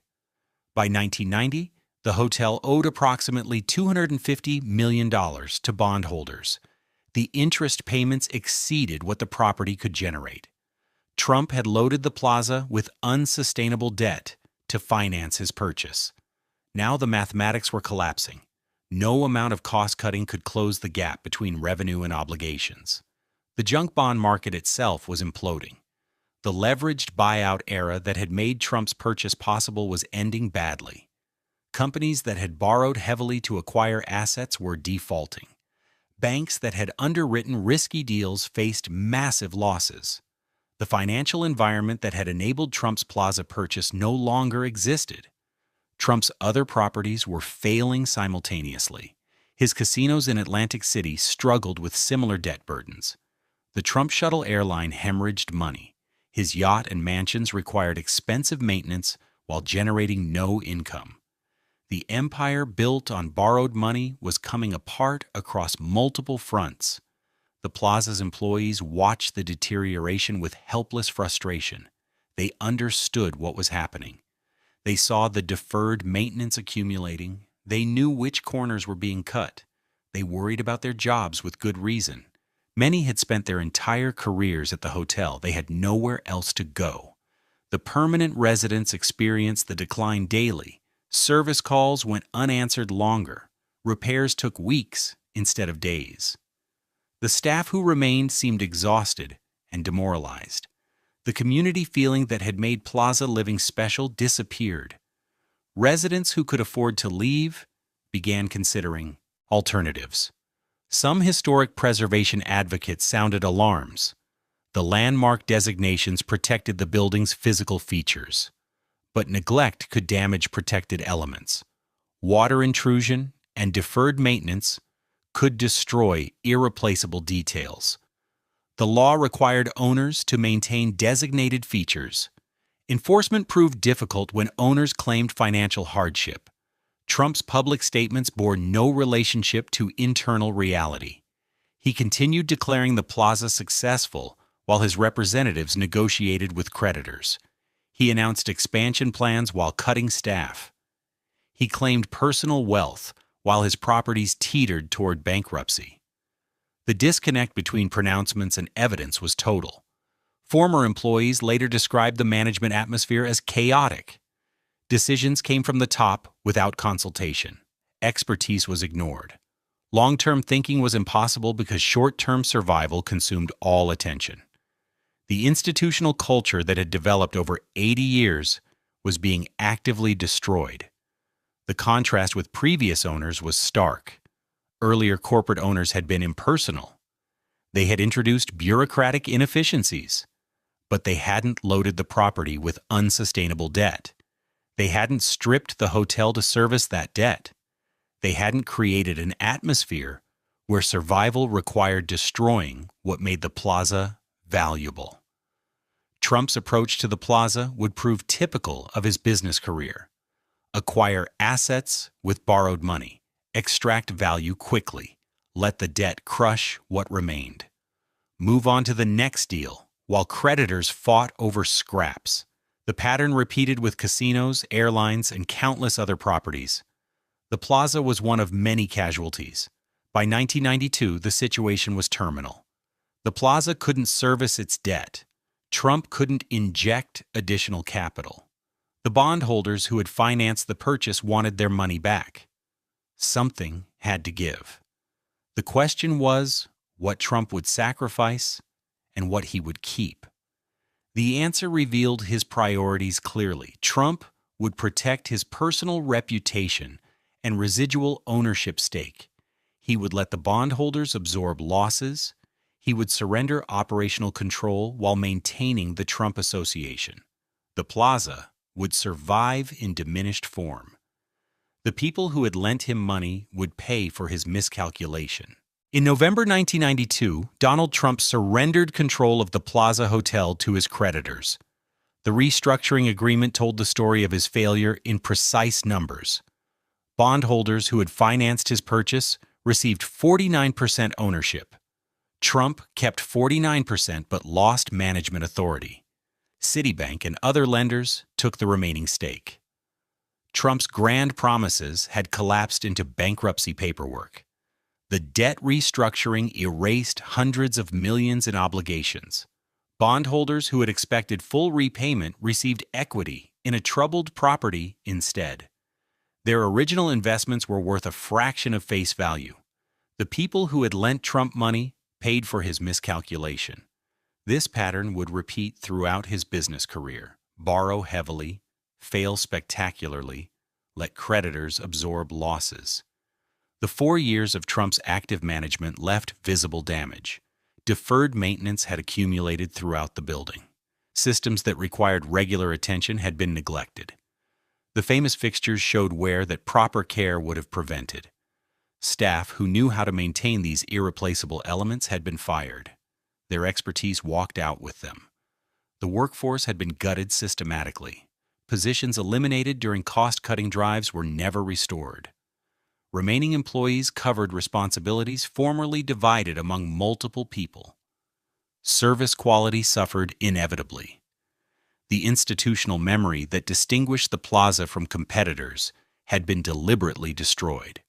By 1990, the hotel owed approximately $250 million to bondholders. The interest payments exceeded what the property could generate. Trump had loaded the Plaza with unsustainable debt to finance his purchase. Now the mathematics were collapsing. No amount of cost-cutting could close the gap between revenue and obligations. The junk bond market itself was imploding. The leveraged buyout era that had made Trump's purchase possible was ending badly. Companies that had borrowed heavily to acquire assets were defaulting. Banks that had underwritten risky deals faced massive losses. The financial environment that had enabled Trump's Plaza purchase no longer existed. Trump's other properties were failing simultaneously. His casinos in Atlantic City struggled with similar debt burdens. The Trump shuttle airline hemorrhaged money. His yacht and mansions required expensive maintenance while generating no income. The empire built on borrowed money was coming apart across multiple fronts. The Plaza's employees watched the deterioration with helpless frustration. They understood what was happening. They saw the deferred maintenance accumulating. They knew which corners were being cut. They worried about their jobs with good reason. Many had spent their entire careers at the hotel. They had nowhere else to go. The permanent residents experienced the decline daily. Service calls went unanswered longer. Repairs took weeks instead of days. The staff who remained seemed exhausted and demoralized. The community feeling that had made Plaza living special disappeared. Residents who could afford to leave began considering alternatives. Some historic preservation advocates sounded alarms. The landmark designations protected the building's physical features, but neglect could damage protected elements. Water intrusion and deferred maintenance could destroy irreplaceable details. The law required owners to maintain designated features. Enforcement proved difficult when owners claimed financial hardship. Trump's public statements bore no relationship to internal reality. He continued declaring the Plaza successful while his representatives negotiated with creditors. He announced expansion plans while cutting staff. He claimed personal wealth while his properties teetered toward bankruptcy. The disconnect between pronouncements and evidence was total. Former employees later described the management atmosphere as chaotic. Decisions came from the top without consultation. Expertise was ignored. Long-term thinking was impossible because short-term survival consumed all attention. The institutional culture that had developed over 80 years was being actively destroyed. The contrast with previous owners was stark. Earlier corporate owners had been impersonal. They had introduced bureaucratic inefficiencies, but they hadn't loaded the property with unsustainable debt. They hadn't stripped the hotel to service that debt. They hadn't created an atmosphere where survival required destroying what made the Plaza valuable. Trump's approach to the Plaza would prove typical of his business career. Acquire assets with borrowed money. Extract value quickly. Let the debt crush what remained. Move on to the next deal while creditors fought over scraps. The pattern repeated with casinos, airlines, and countless other properties. The Plaza was one of many casualties. By 1992, the situation was terminal. The Plaza couldn't service its debt. Trump couldn't inject additional capital. The bondholders who had financed the purchase wanted their money back. Something had to give. The question was what Trump would sacrifice and what he would keep. The answer revealed his priorities clearly. Trump would protect his personal reputation and residual ownership stake. He would let the bondholders absorb losses. He would surrender operational control while maintaining the Trump Association. The Plaza would survive in diminished form. The people who had lent him money would pay for his miscalculation. In November 1992, Donald Trump surrendered control of the Plaza Hotel to his creditors. The restructuring agreement told the story of his failure in precise numbers. Bondholders who had financed his purchase received 49% ownership. Trump kept 49% but lost management authority. Citibank and other lenders took the remaining stake. Trump's grand promises had collapsed into bankruptcy paperwork. The debt restructuring erased hundreds of millions in obligations. Bondholders who had expected full repayment received equity in a troubled property instead. Their original investments were worth a fraction of face value. The people who had lent Trump money paid for his miscalculation. This pattern would repeat throughout his business career. Borrow heavily, fail spectacularly, let creditors absorb losses. The 4 years of Trump's active management left visible damage. Deferred maintenance had accumulated throughout the building. Systems that required regular attention had been neglected. The famous fixtures showed wear that proper care would have prevented. Staff who knew how to maintain these irreplaceable elements had been fired. Their expertise walked out with them. The workforce had been gutted systematically. Positions eliminated during cost-cutting drives were never restored. Remaining employees covered responsibilities formerly divided among multiple people. Service quality suffered inevitably. The institutional memory that distinguished the Plaza from competitors had been deliberately destroyed.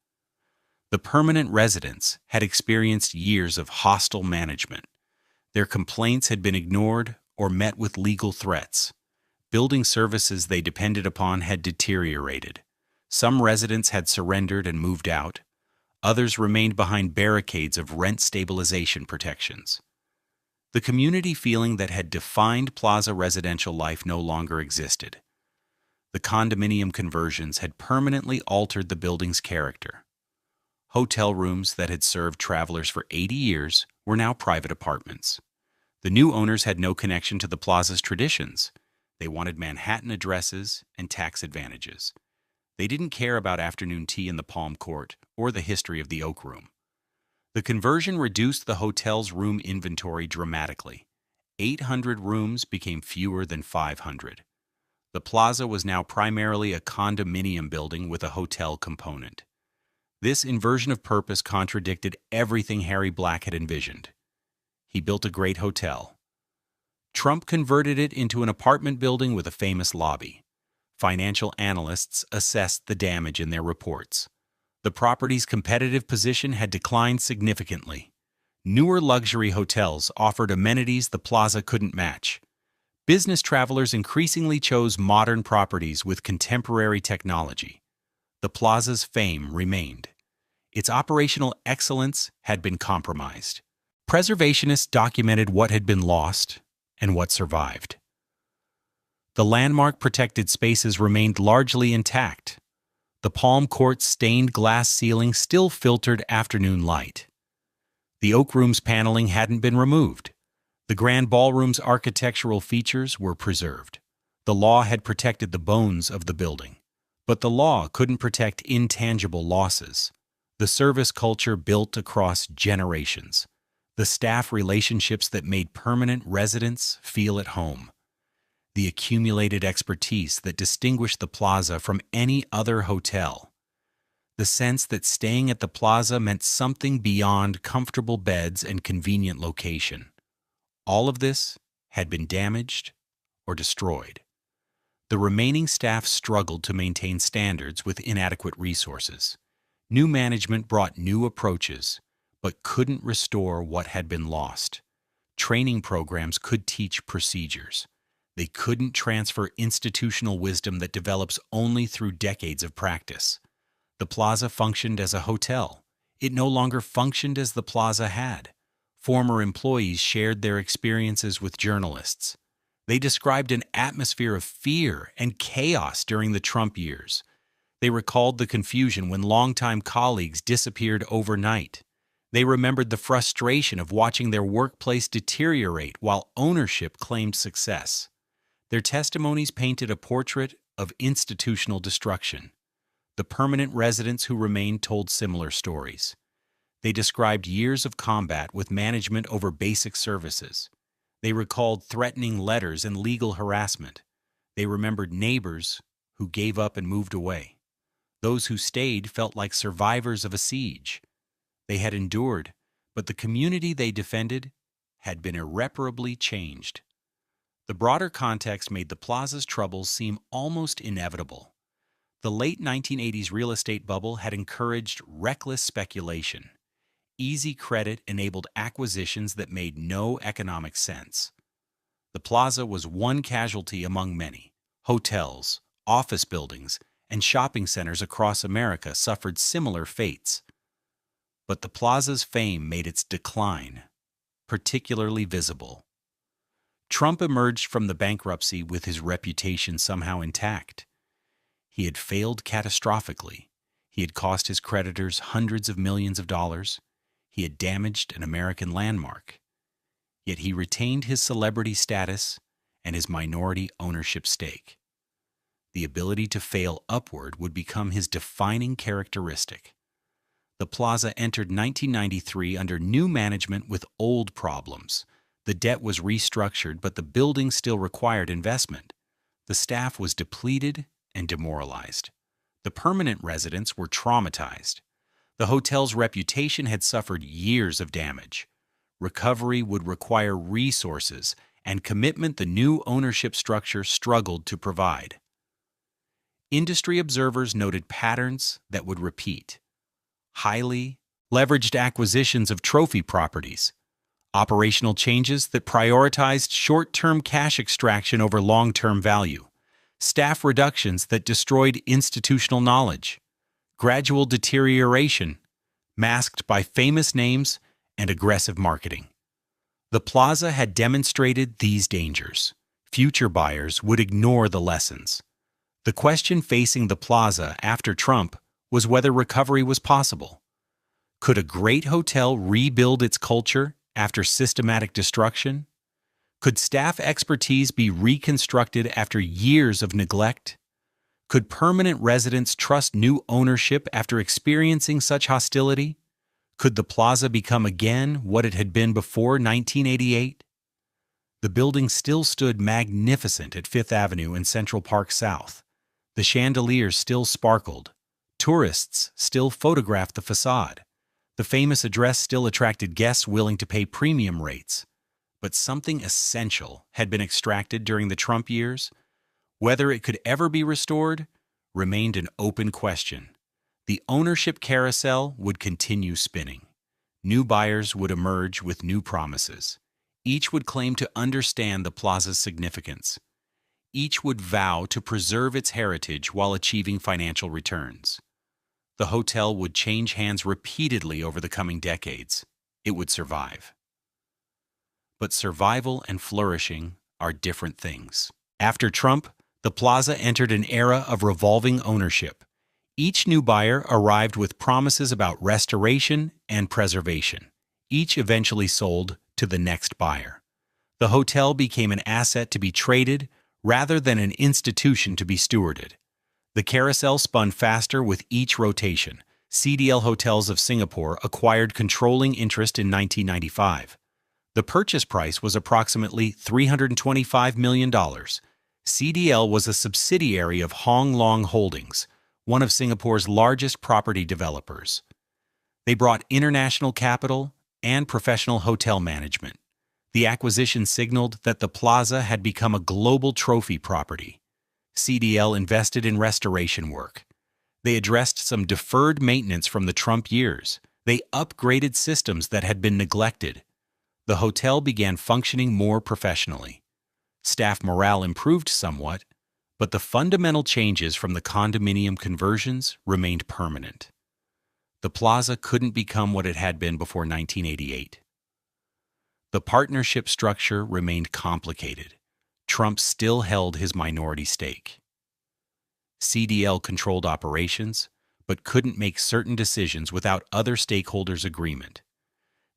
The permanent residents had experienced years of hostile management. Their complaints had been ignored or met with legal threats. Building services they depended upon had deteriorated. Some residents had surrendered and moved out. Others remained behind barricades of rent stabilization protections. The community feeling that had defined Plaza residential life no longer existed. The condominium conversions had permanently altered the building's character. Hotel rooms that had served travelers for 80 years were now private apartments. The new owners had no connection to the Plaza's traditions. They wanted Manhattan addresses and tax advantages. They didn't care about afternoon tea in the Palm Court or the history of the Oak Room. The conversion reduced the hotel's room inventory dramatically. 800 rooms became fewer than 500. The Plaza was now primarily a condominium building with a hotel component. This inversion of purpose contradicted everything Harry Black had envisioned. He built a great hotel. Trump converted it into an apartment building with a famous lobby. Financial analysts assessed the damage in their reports. The property's competitive position had declined significantly. Newer luxury hotels offered amenities the Plaza couldn't match. Business travelers increasingly chose modern properties with contemporary technology. The Plaza's fame remained. Its operational excellence had been compromised. Preservationists documented what had been lost and what survived. The landmark protected spaces remained largely intact. The Palm Court's stained glass ceiling still filtered afternoon light. The Oak Room's paneling hadn't been removed. The Grand Ballroom's architectural features were preserved. The law had protected the bones of the building, but the law couldn't protect intangible losses. The service culture built across generations. The staff relationships that made permanent residents feel at home. The accumulated expertise that distinguished the Plaza from any other hotel. The sense that staying at the Plaza meant something beyond comfortable beds and convenient location. All of this had been damaged or destroyed. The remaining staff struggled to maintain standards with inadequate resources. New management brought new approaches, but couldn't restore what had been lost. Training programs could teach procedures. They couldn't transfer institutional wisdom that develops only through decades of practice. The Plaza functioned as a hotel. It no longer functioned as the Plaza had. Former employees shared their experiences with journalists. They described an atmosphere of fear and chaos during the Trump years. They recalled the confusion when longtime colleagues disappeared overnight. They remembered the frustration of watching their workplace deteriorate while ownership claimed success. Their testimonies painted a portrait of institutional destruction. The permanent residents who remained told similar stories. They described years of combat with management over basic services. They recalled threatening letters and legal harassment. They remembered neighbors who gave up and moved away. Those who stayed felt like survivors of a siege. They had endured, but the community they defended had been irreparably changed. The broader context made the Plaza's troubles seem almost inevitable. The late 1980s real estate bubble had encouraged reckless speculation. Easy credit enabled acquisitions that made no economic sense. The Plaza was one casualty among many. Hotels, office buildings, and shopping centers across America suffered similar fates. But the Plaza's fame made its decline particularly visible. Trump emerged from the bankruptcy with his reputation somehow intact. He had failed catastrophically. He had cost his creditors hundreds of millions of dollars. He had damaged an American landmark. Yet he retained his celebrity status and his minority ownership stake. The ability to fail upward would become his defining characteristic. The Plaza entered 1993 under new management with old problems. The debt was restructured, but the building still required investment. The staff was depleted and demoralized. The permanent residents were traumatized. The hotel's reputation had suffered years of damage. Recovery would require resources and commitment the new ownership structure struggled to provide. Industry observers noted patterns that would repeat. Highly leveraged acquisitions of trophy properties, operational changes that prioritized short-term cash extraction over long-term value, staff reductions that destroyed institutional knowledge, gradual deterioration masked by famous names and aggressive marketing. The Plaza had demonstrated these dangers. Future buyers would ignore the lessons. The question facing the Plaza after Trump was whether recovery was possible. Could a great hotel rebuild its culture after systematic destruction? Could staff expertise be reconstructed after years of neglect? Could permanent residents trust new ownership after experiencing such hostility? Could the Plaza become again what it had been before 1988? The building still stood magnificent at Fifth Avenue and Central Park South. The chandeliers still sparkled. Tourists still photographed the facade. The famous address still attracted guests willing to pay premium rates. But something essential had been extracted during the Trump years. Whether it could ever be restored remained an open question. The ownership carousel would continue spinning. New buyers would emerge with new promises. Each would claim to understand the Plaza's significance. Each would vow to preserve its heritage while achieving financial returns. The hotel would change hands repeatedly over the coming decades. It would survive. But survival and flourishing are different things. After Trump, the Plaza entered an era of revolving ownership. Each new buyer arrived with promises about restoration and preservation. Each eventually sold to the next buyer. The hotel became an asset to be traded rather than an institution to be stewarded. The carousel spun faster with each rotation. CDL Hotels of Singapore acquired controlling interest in 1995. The purchase price was approximately $325 million. CDL was a subsidiary of Hong Leong Holdings, one of Singapore's largest property developers. They brought international capital and professional hotel management. The acquisition signaled that the Plaza had become a global trophy property. CDL invested in restoration work. They addressed some deferred maintenance from the Trump years. They upgraded systems that had been neglected. The hotel began functioning more professionally. Staff morale improved somewhat, but the fundamental changes from the condominium conversions remained permanent. The Plaza couldn't become what it had been before 1988. The partnership structure remained complicated. Trump still held his minority stake. CDL controlled operations, but couldn't make certain decisions without other stakeholders' agreement.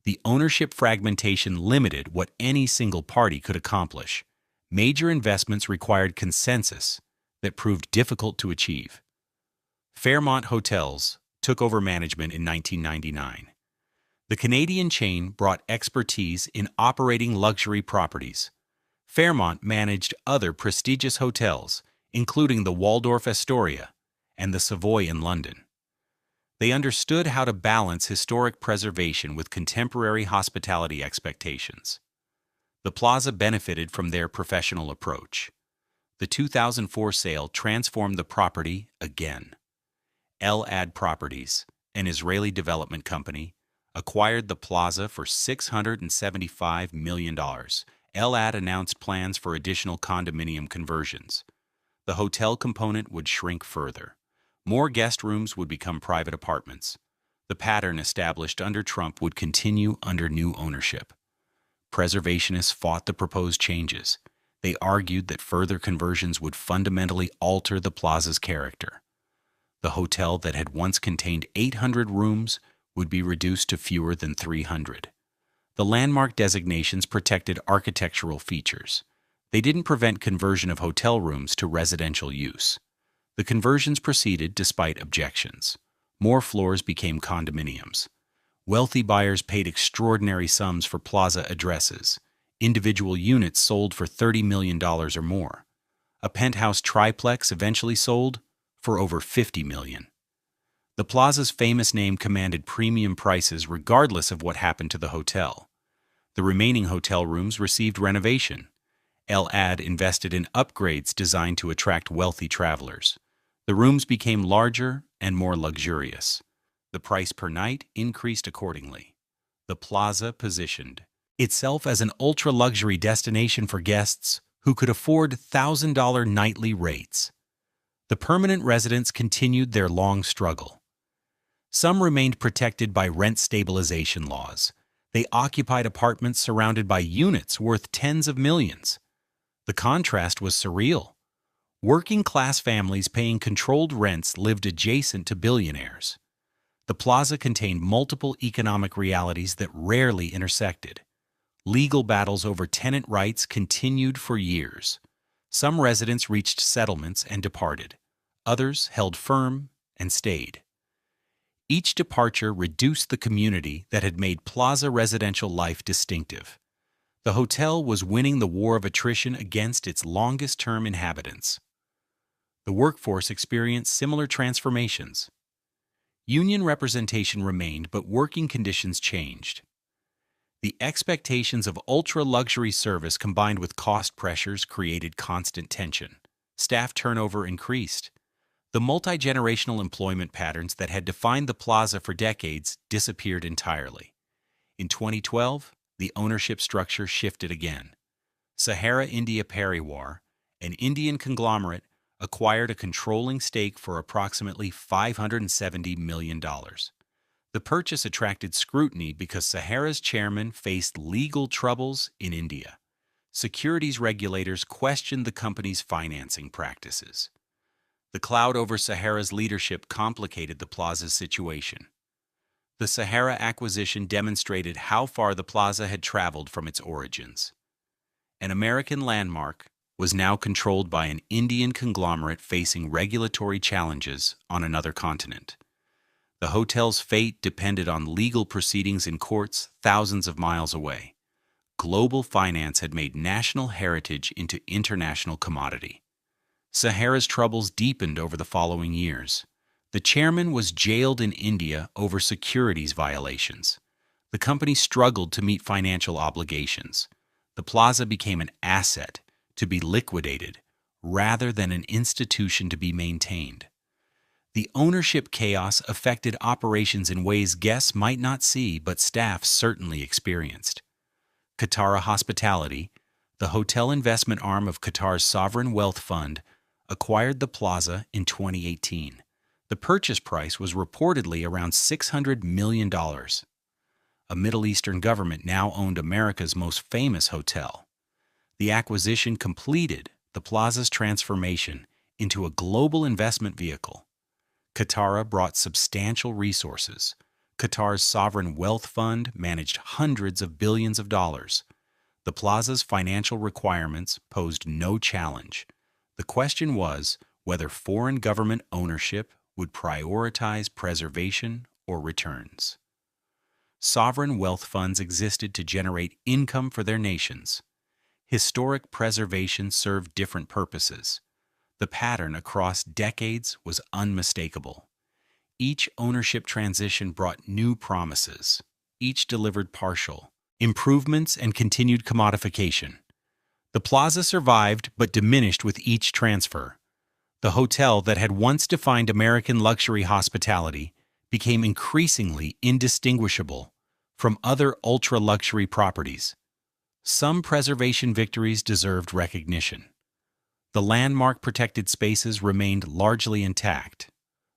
The ownership fragmentation limited what any single party could accomplish. Major investments required consensus that proved difficult to achieve. Fairmont Hotels took over management in 1999. The Canadian chain brought expertise in operating luxury properties. Fairmont managed other prestigious hotels, including the Waldorf Astoria and the Savoy in London. They understood how to balance historic preservation with contemporary hospitality expectations. The Plaza benefited from their professional approach. The 2004 sale transformed the property again. El-Ad Properties, an Israeli development company, acquired the Plaza for $675 million. El-Ad announced plans for additional condominium conversions. The hotel component would shrink further. More guest rooms would become private apartments. The pattern established under Trump would continue under new ownership. Preservationists fought the proposed changes. They argued that further conversions would fundamentally alter the Plaza's character. The hotel that had once contained 800 rooms would be reduced to fewer than 300. The landmark designations protected architectural features. They didn't prevent conversion of hotel rooms to residential use. The conversions proceeded despite objections. More floors became condominiums. Wealthy buyers paid extraordinary sums for Plaza addresses. Individual units sold for $30 million or more. A penthouse triplex eventually sold for over $50 million. The Plaza's famous name commanded premium prices regardless of what happened to the hotel. The remaining hotel rooms received renovation. El-Ad invested in upgrades designed to attract wealthy travelers. The rooms became larger and more luxurious. The price per night increased accordingly. The Plaza positioned itself as an ultra-luxury destination for guests who could afford $1,000 nightly rates. The permanent residents continued their long struggle. Some remained protected by rent stabilization laws. They occupied apartments surrounded by units worth tens of millions. The contrast was surreal. Working-class families paying controlled rents lived adjacent to billionaires. The Plaza contained multiple economic realities that rarely intersected. Legal battles over tenant rights continued for years. Some residents reached settlements and departed. Others held firm and stayed. Each departure reduced the community that had made Plaza residential life distinctive. The hotel was winning the war of attrition against its longest-term inhabitants. The workforce experienced similar transformations. Union representation remained, but working conditions changed. The expectations of ultra-luxury service combined with cost pressures created constant tension. Staff turnover increased. The multi-generational employment patterns that had defined the Plaza for decades disappeared entirely. In 2012, the ownership structure shifted again. Sahara India Pariwar, an Indian conglomerate, acquired a controlling stake for approximately $570 million. The purchase attracted scrutiny because Sahara's chairman faced legal troubles in India. Securities regulators questioned the company's financing practices. The cloud over Sahara's leadership complicated the Plaza's situation. The Sahara acquisition demonstrated how far the Plaza had traveled from its origins. An American landmark was now controlled by an Indian conglomerate facing regulatory challenges on another continent. The hotel's fate depended on legal proceedings in courts thousands of miles away. Global finance had made national heritage into international commodity. Sahara's troubles deepened over the following years. The chairman was jailed in India over securities violations. The company struggled to meet financial obligations. The Plaza became an asset to be liquidated rather than an institution to be maintained. The ownership chaos affected operations in ways guests might not see but staff certainly experienced. Katara Hospitality, the hotel investment arm of Qatar's sovereign wealth fund, acquired the Plaza in 2018. The purchase price was reportedly around $600 million. A Middle Eastern government now owned America's most famous hotel. The acquisition completed the Plaza's transformation into a global investment vehicle. Qatar brought substantial resources. Qatar's sovereign wealth fund managed hundreds of billions of dollars. The Plaza's financial requirements posed no challenge. The question was whether foreign government ownership would prioritize preservation or returns. Sovereign wealth funds existed to generate income for their nations. Historic preservation served different purposes. The pattern across decades was unmistakable. Each ownership transition brought new promises. Each delivered partial improvements and continued commodification. The Plaza survived but diminished with each transfer. The hotel that had once defined American luxury hospitality became increasingly indistinguishable from other ultra-luxury properties. Some preservation victories deserved recognition. The landmark-protected spaces remained largely intact.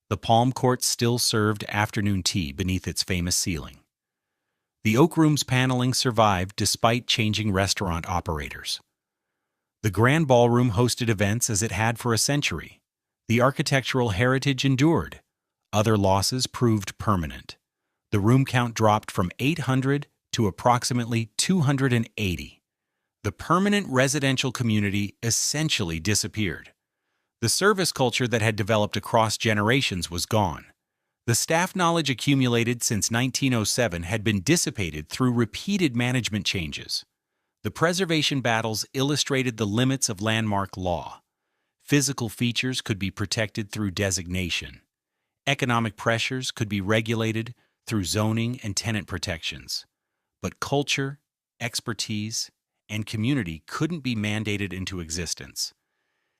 The Palm Court still served afternoon tea beneath its famous ceiling. The Oak Room's paneling survived despite changing restaurant operators. The Grand Ballroom hosted events as it had for a century. The architectural heritage endured. Other losses proved permanent. The room count dropped from 800 to approximately 280. The permanent residential community essentially disappeared. The service culture that had developed across generations was gone. The staff knowledge accumulated since 1907 had been dissipated through repeated management changes. The preservation battles illustrated the limits of landmark law. Physical features could be protected through designation. Economic pressures could be regulated through zoning and tenant protections. But culture, expertise, and community couldn't be mandated into existence.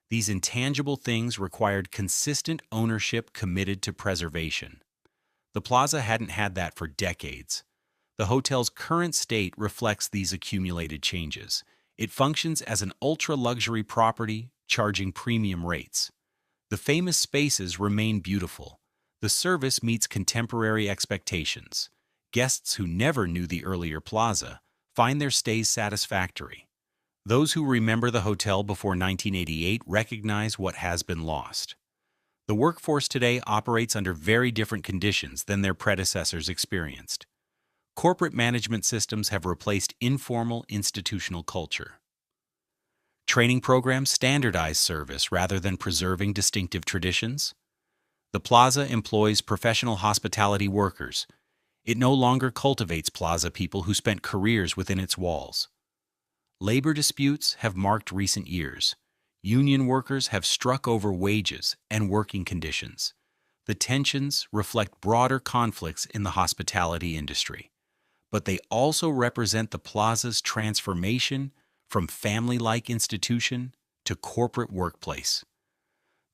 These intangible things required consistent ownership committed to preservation. The Plaza hadn't had that for decades. The hotel's current state reflects these accumulated changes. It functions as an ultra-luxury property, charging premium rates. The famous spaces remain beautiful. The service meets contemporary expectations. Guests who never knew the earlier Plaza find their stays satisfactory. Those who remember the hotel before 1988 recognize what has been lost. The workforce today operates under very different conditions than their predecessors experienced. Corporate management systems have replaced informal institutional culture. Training programs standardize service rather than preserving distinctive traditions. The Plaza employs professional hospitality workers. It no longer cultivates Plaza people who spent careers within its walls. Labor disputes have marked recent years. Union workers have struck over wages and working conditions. The tensions reflect broader conflicts in the hospitality industry. But they also represent the Plaza's transformation from family-like institution to corporate workplace.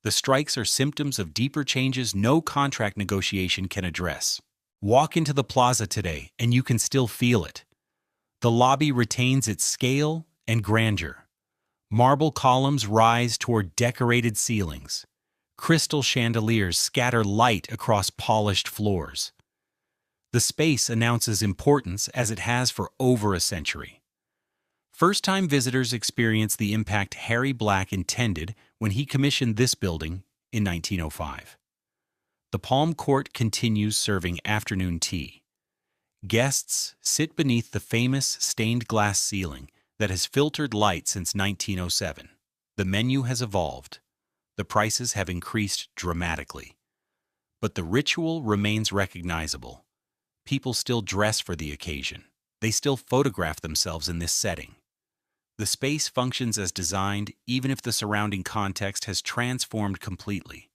The strikes are symptoms of deeper changes no contract negotiation can address. Walk into the Plaza today and you can still feel it. The lobby retains its scale and grandeur. Marble columns rise toward decorated ceilings. Crystal chandeliers scatter light across polished floors. The space announces importance as it has for over a century. First-time visitors experience the impact Harry Black intended when he commissioned this building in 1905. The Palm Court continues serving afternoon tea. Guests sit beneath the famous stained glass ceiling that has filtered light since 1907. The menu has evolved. The prices have increased dramatically. But the ritual remains recognizable. People still dress for the occasion. They still photograph themselves in this setting. The space functions as designed even if the surrounding context has transformed completely.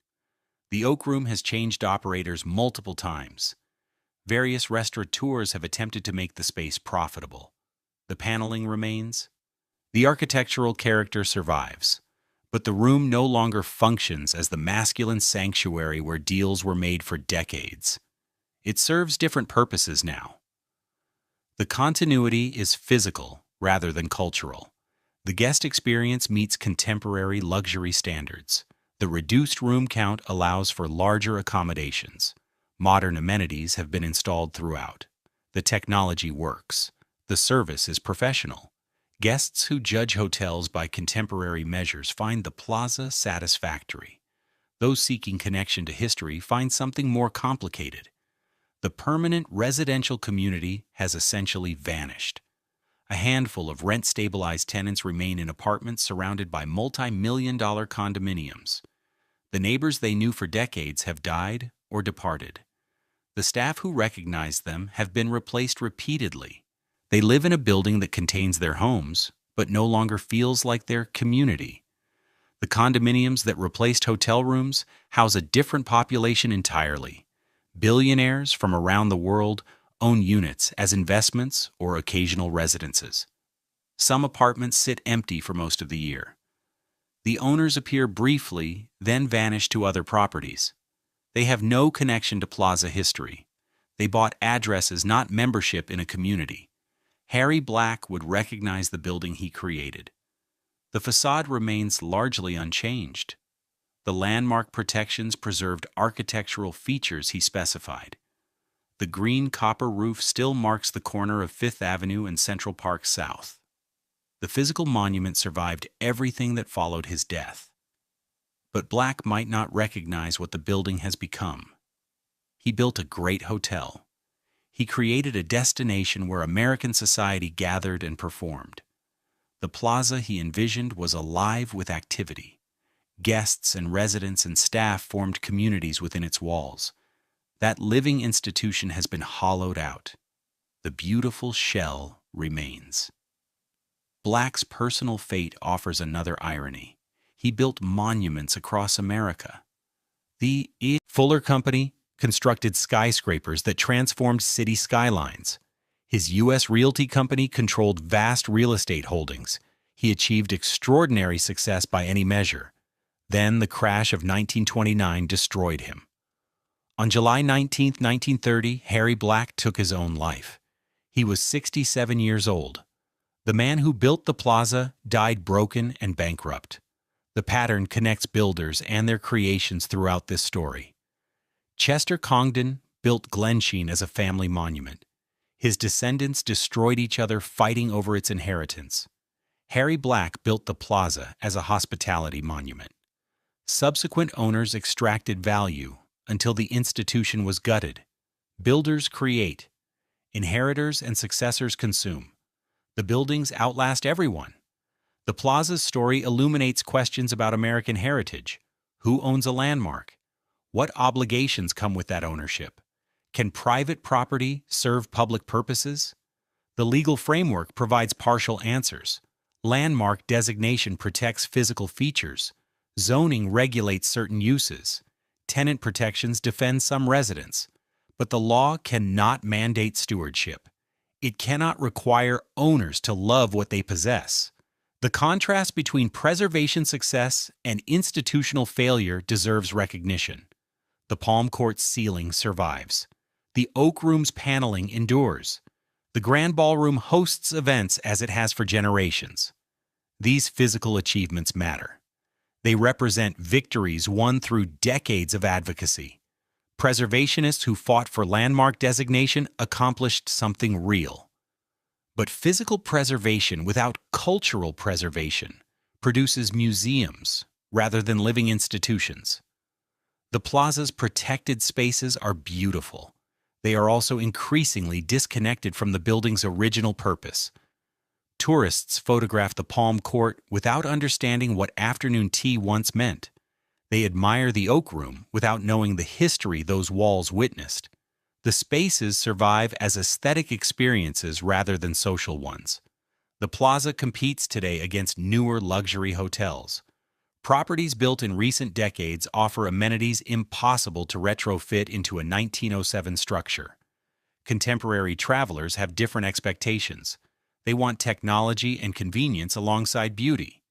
The Oak Room has changed operators multiple times. Various restaurateurs have attempted to make the space profitable. The paneling remains. The architectural character survives. But the room no longer functions as the masculine sanctuary where deals were made for decades. It serves different purposes now. The continuity is physical, rather than cultural. The guest experience meets contemporary luxury standards. The reduced room count allows for larger accommodations. Modern amenities have been installed throughout. The technology works. The service is professional. Guests who judge hotels by contemporary measures find the Plaza satisfactory. Those seeking connection to history find something more complicated. The permanent residential community has essentially vanished. A handful of rent-stabilized tenants remain in apartments surrounded by multi-million-dollar condominiums. The neighbors they knew for decades have died or departed. The staff who recognized them have been replaced repeatedly. They live in a building that contains their homes, but no longer feels like their community. The condominiums that replaced hotel rooms house a different population entirely. Billionaires from around the world own units as investments or occasional residences. Some apartments sit empty for most of the year. The owners appear briefly, then vanish to other properties. They have no connection to Plaza history. They bought addresses, not membership in a community. Harry Black would recognize the building he created. The facade remains largely unchanged. The landmark protections preserved architectural features he specified. The green copper roof still marks the corner of Fifth Avenue and Central Park South. The physical monument survived everything that followed his death. But Black might not recognize what the building has become. He built a great hotel. He created a destination where American society gathered and performed. The Plaza he envisioned was alive with activity. Guests and residents and staff formed communities within its walls. That living institution has been hollowed out. The beautiful shell remains. Black's personal fate offers another irony. He built monuments across America. The Fuller Company constructed skyscrapers that transformed city skylines. His U.S. Realty Company controlled vast real estate holdings. He achieved extraordinary success by any measure. Then the crash of 1929 destroyed him. On July 19, 1930, Harry Black took his own life. He was 67 years old. The man who built the Plaza died broken and bankrupt. The pattern connects builders and their creations throughout this story. Chester Congdon built Glensheen as a family monument. His descendants destroyed each other fighting over its inheritance. Harry Black built the Plaza as a hospitality monument. Subsequent owners extracted value until the institution was gutted. Builders create. Inheritors and successors consume. The buildings outlast everyone. The Plaza's story illuminates questions about American heritage. Who owns a landmark? What obligations come with that ownership? Can private property serve public purposes? The legal framework provides partial answers. Landmark designation protects physical features. Zoning regulates certain uses. Tenant protections defend some residents. But the law cannot mandate stewardship. It cannot require owners to love what they possess. The contrast between preservation success and institutional failure deserves recognition. The Palm Court ceiling survives. The Oak Room's paneling endures. The Grand Ballroom hosts events as it has for generations. These physical achievements matter. They represent victories won through decades of advocacy. Preservationists who fought for landmark designation accomplished something real. But physical preservation without cultural preservation produces museums rather than living institutions. The Plaza's protected spaces are beautiful. They are also increasingly disconnected from the building's original purpose. Tourists photograph the Palm Court without understanding what afternoon tea once meant. They admire the Oak Room without knowing the history those walls witnessed. The spaces survive as aesthetic experiences rather than social ones. The Plaza competes today against newer luxury hotels. Properties built in recent decades offer amenities impossible to retrofit into a 1907 structure. Contemporary travelers have different expectations. They want technology and convenience alongside beauty.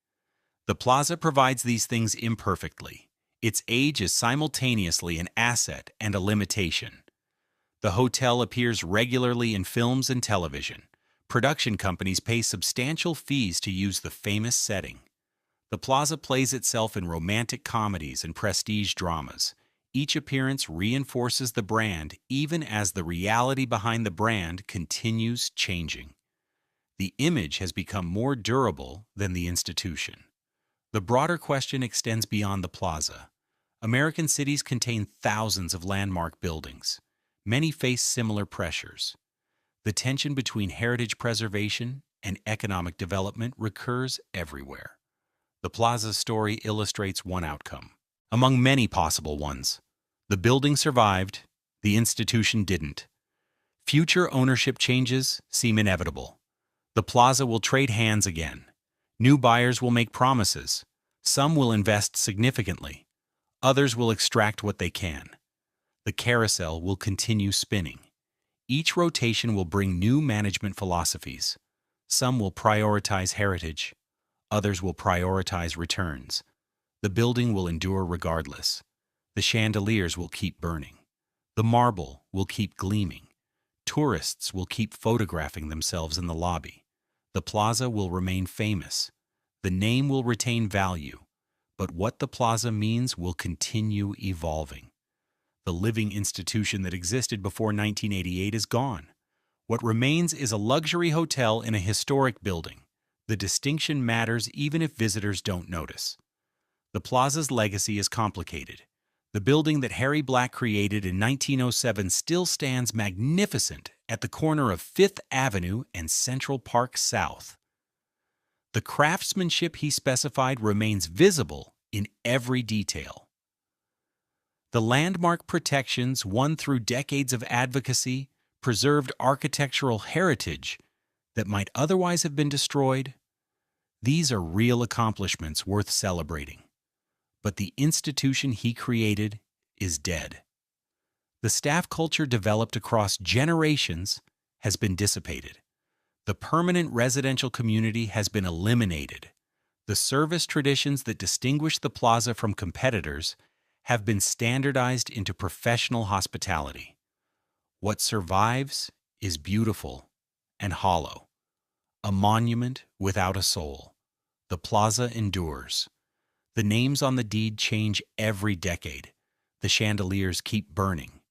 The Plaza provides these things imperfectly. Its age is simultaneously an asset and a limitation. The hotel appears regularly in films and television. Production companies pay substantial fees to use the famous setting. The Plaza plays itself in romantic comedies and prestige dramas. Each appearance reinforces the brand even as the reality behind the brand continues changing. The image has become more durable than the institution. The broader question extends beyond the Plaza. American cities contain thousands of landmark buildings. Many face similar pressures. The tension between heritage preservation and economic development recurs everywhere. The Plaza's story illustrates one outcome, among many possible ones. The building survived, the institution didn't. Future ownership changes seem inevitable. The Plaza will trade hands again. New buyers will make promises. Some will invest significantly. Others will extract what they can. The carousel will continue spinning. Each rotation will bring new management philosophies. Some will prioritize heritage. Others will prioritize returns. The building will endure regardless. The chandeliers will keep burning. The marble will keep gleaming. Tourists will keep photographing themselves in the lobby. The Plaza will remain famous. The name will retain value. But what the Plaza means will continue evolving. The living institution that existed before 1988 is gone. What remains is a luxury hotel in a historic building. The distinction matters even if visitors don't notice. The Plaza's legacy is complicated. The building that Harry Black created in 1907 still stands magnificent at the corner of Fifth Avenue and Central Park South. The craftsmanship he specified remains visible in every detail. The landmark protections won through decades of advocacy preserved architectural heritage that might otherwise have been destroyed. These are real accomplishments worth celebrating. But the institution he created is dead. The staff culture developed across generations has been dissipated. The permanent residential community has been eliminated. The service traditions that distinguish the Plaza from competitors have been standardized into professional hospitality. What survives is beautiful and hollow, a monument without a soul. The Plaza endures. The names on the deed change every decade. The chandeliers keep burning.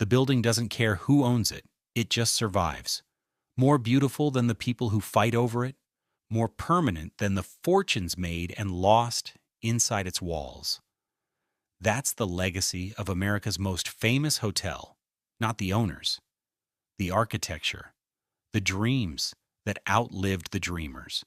The building doesn't care who owns it, it just survives. More beautiful than the people who fight over it, more permanent than the fortunes made and lost inside its walls. That's the legacy of America's most famous hotel, not the owners, the architecture, the dreams that outlived the dreamers.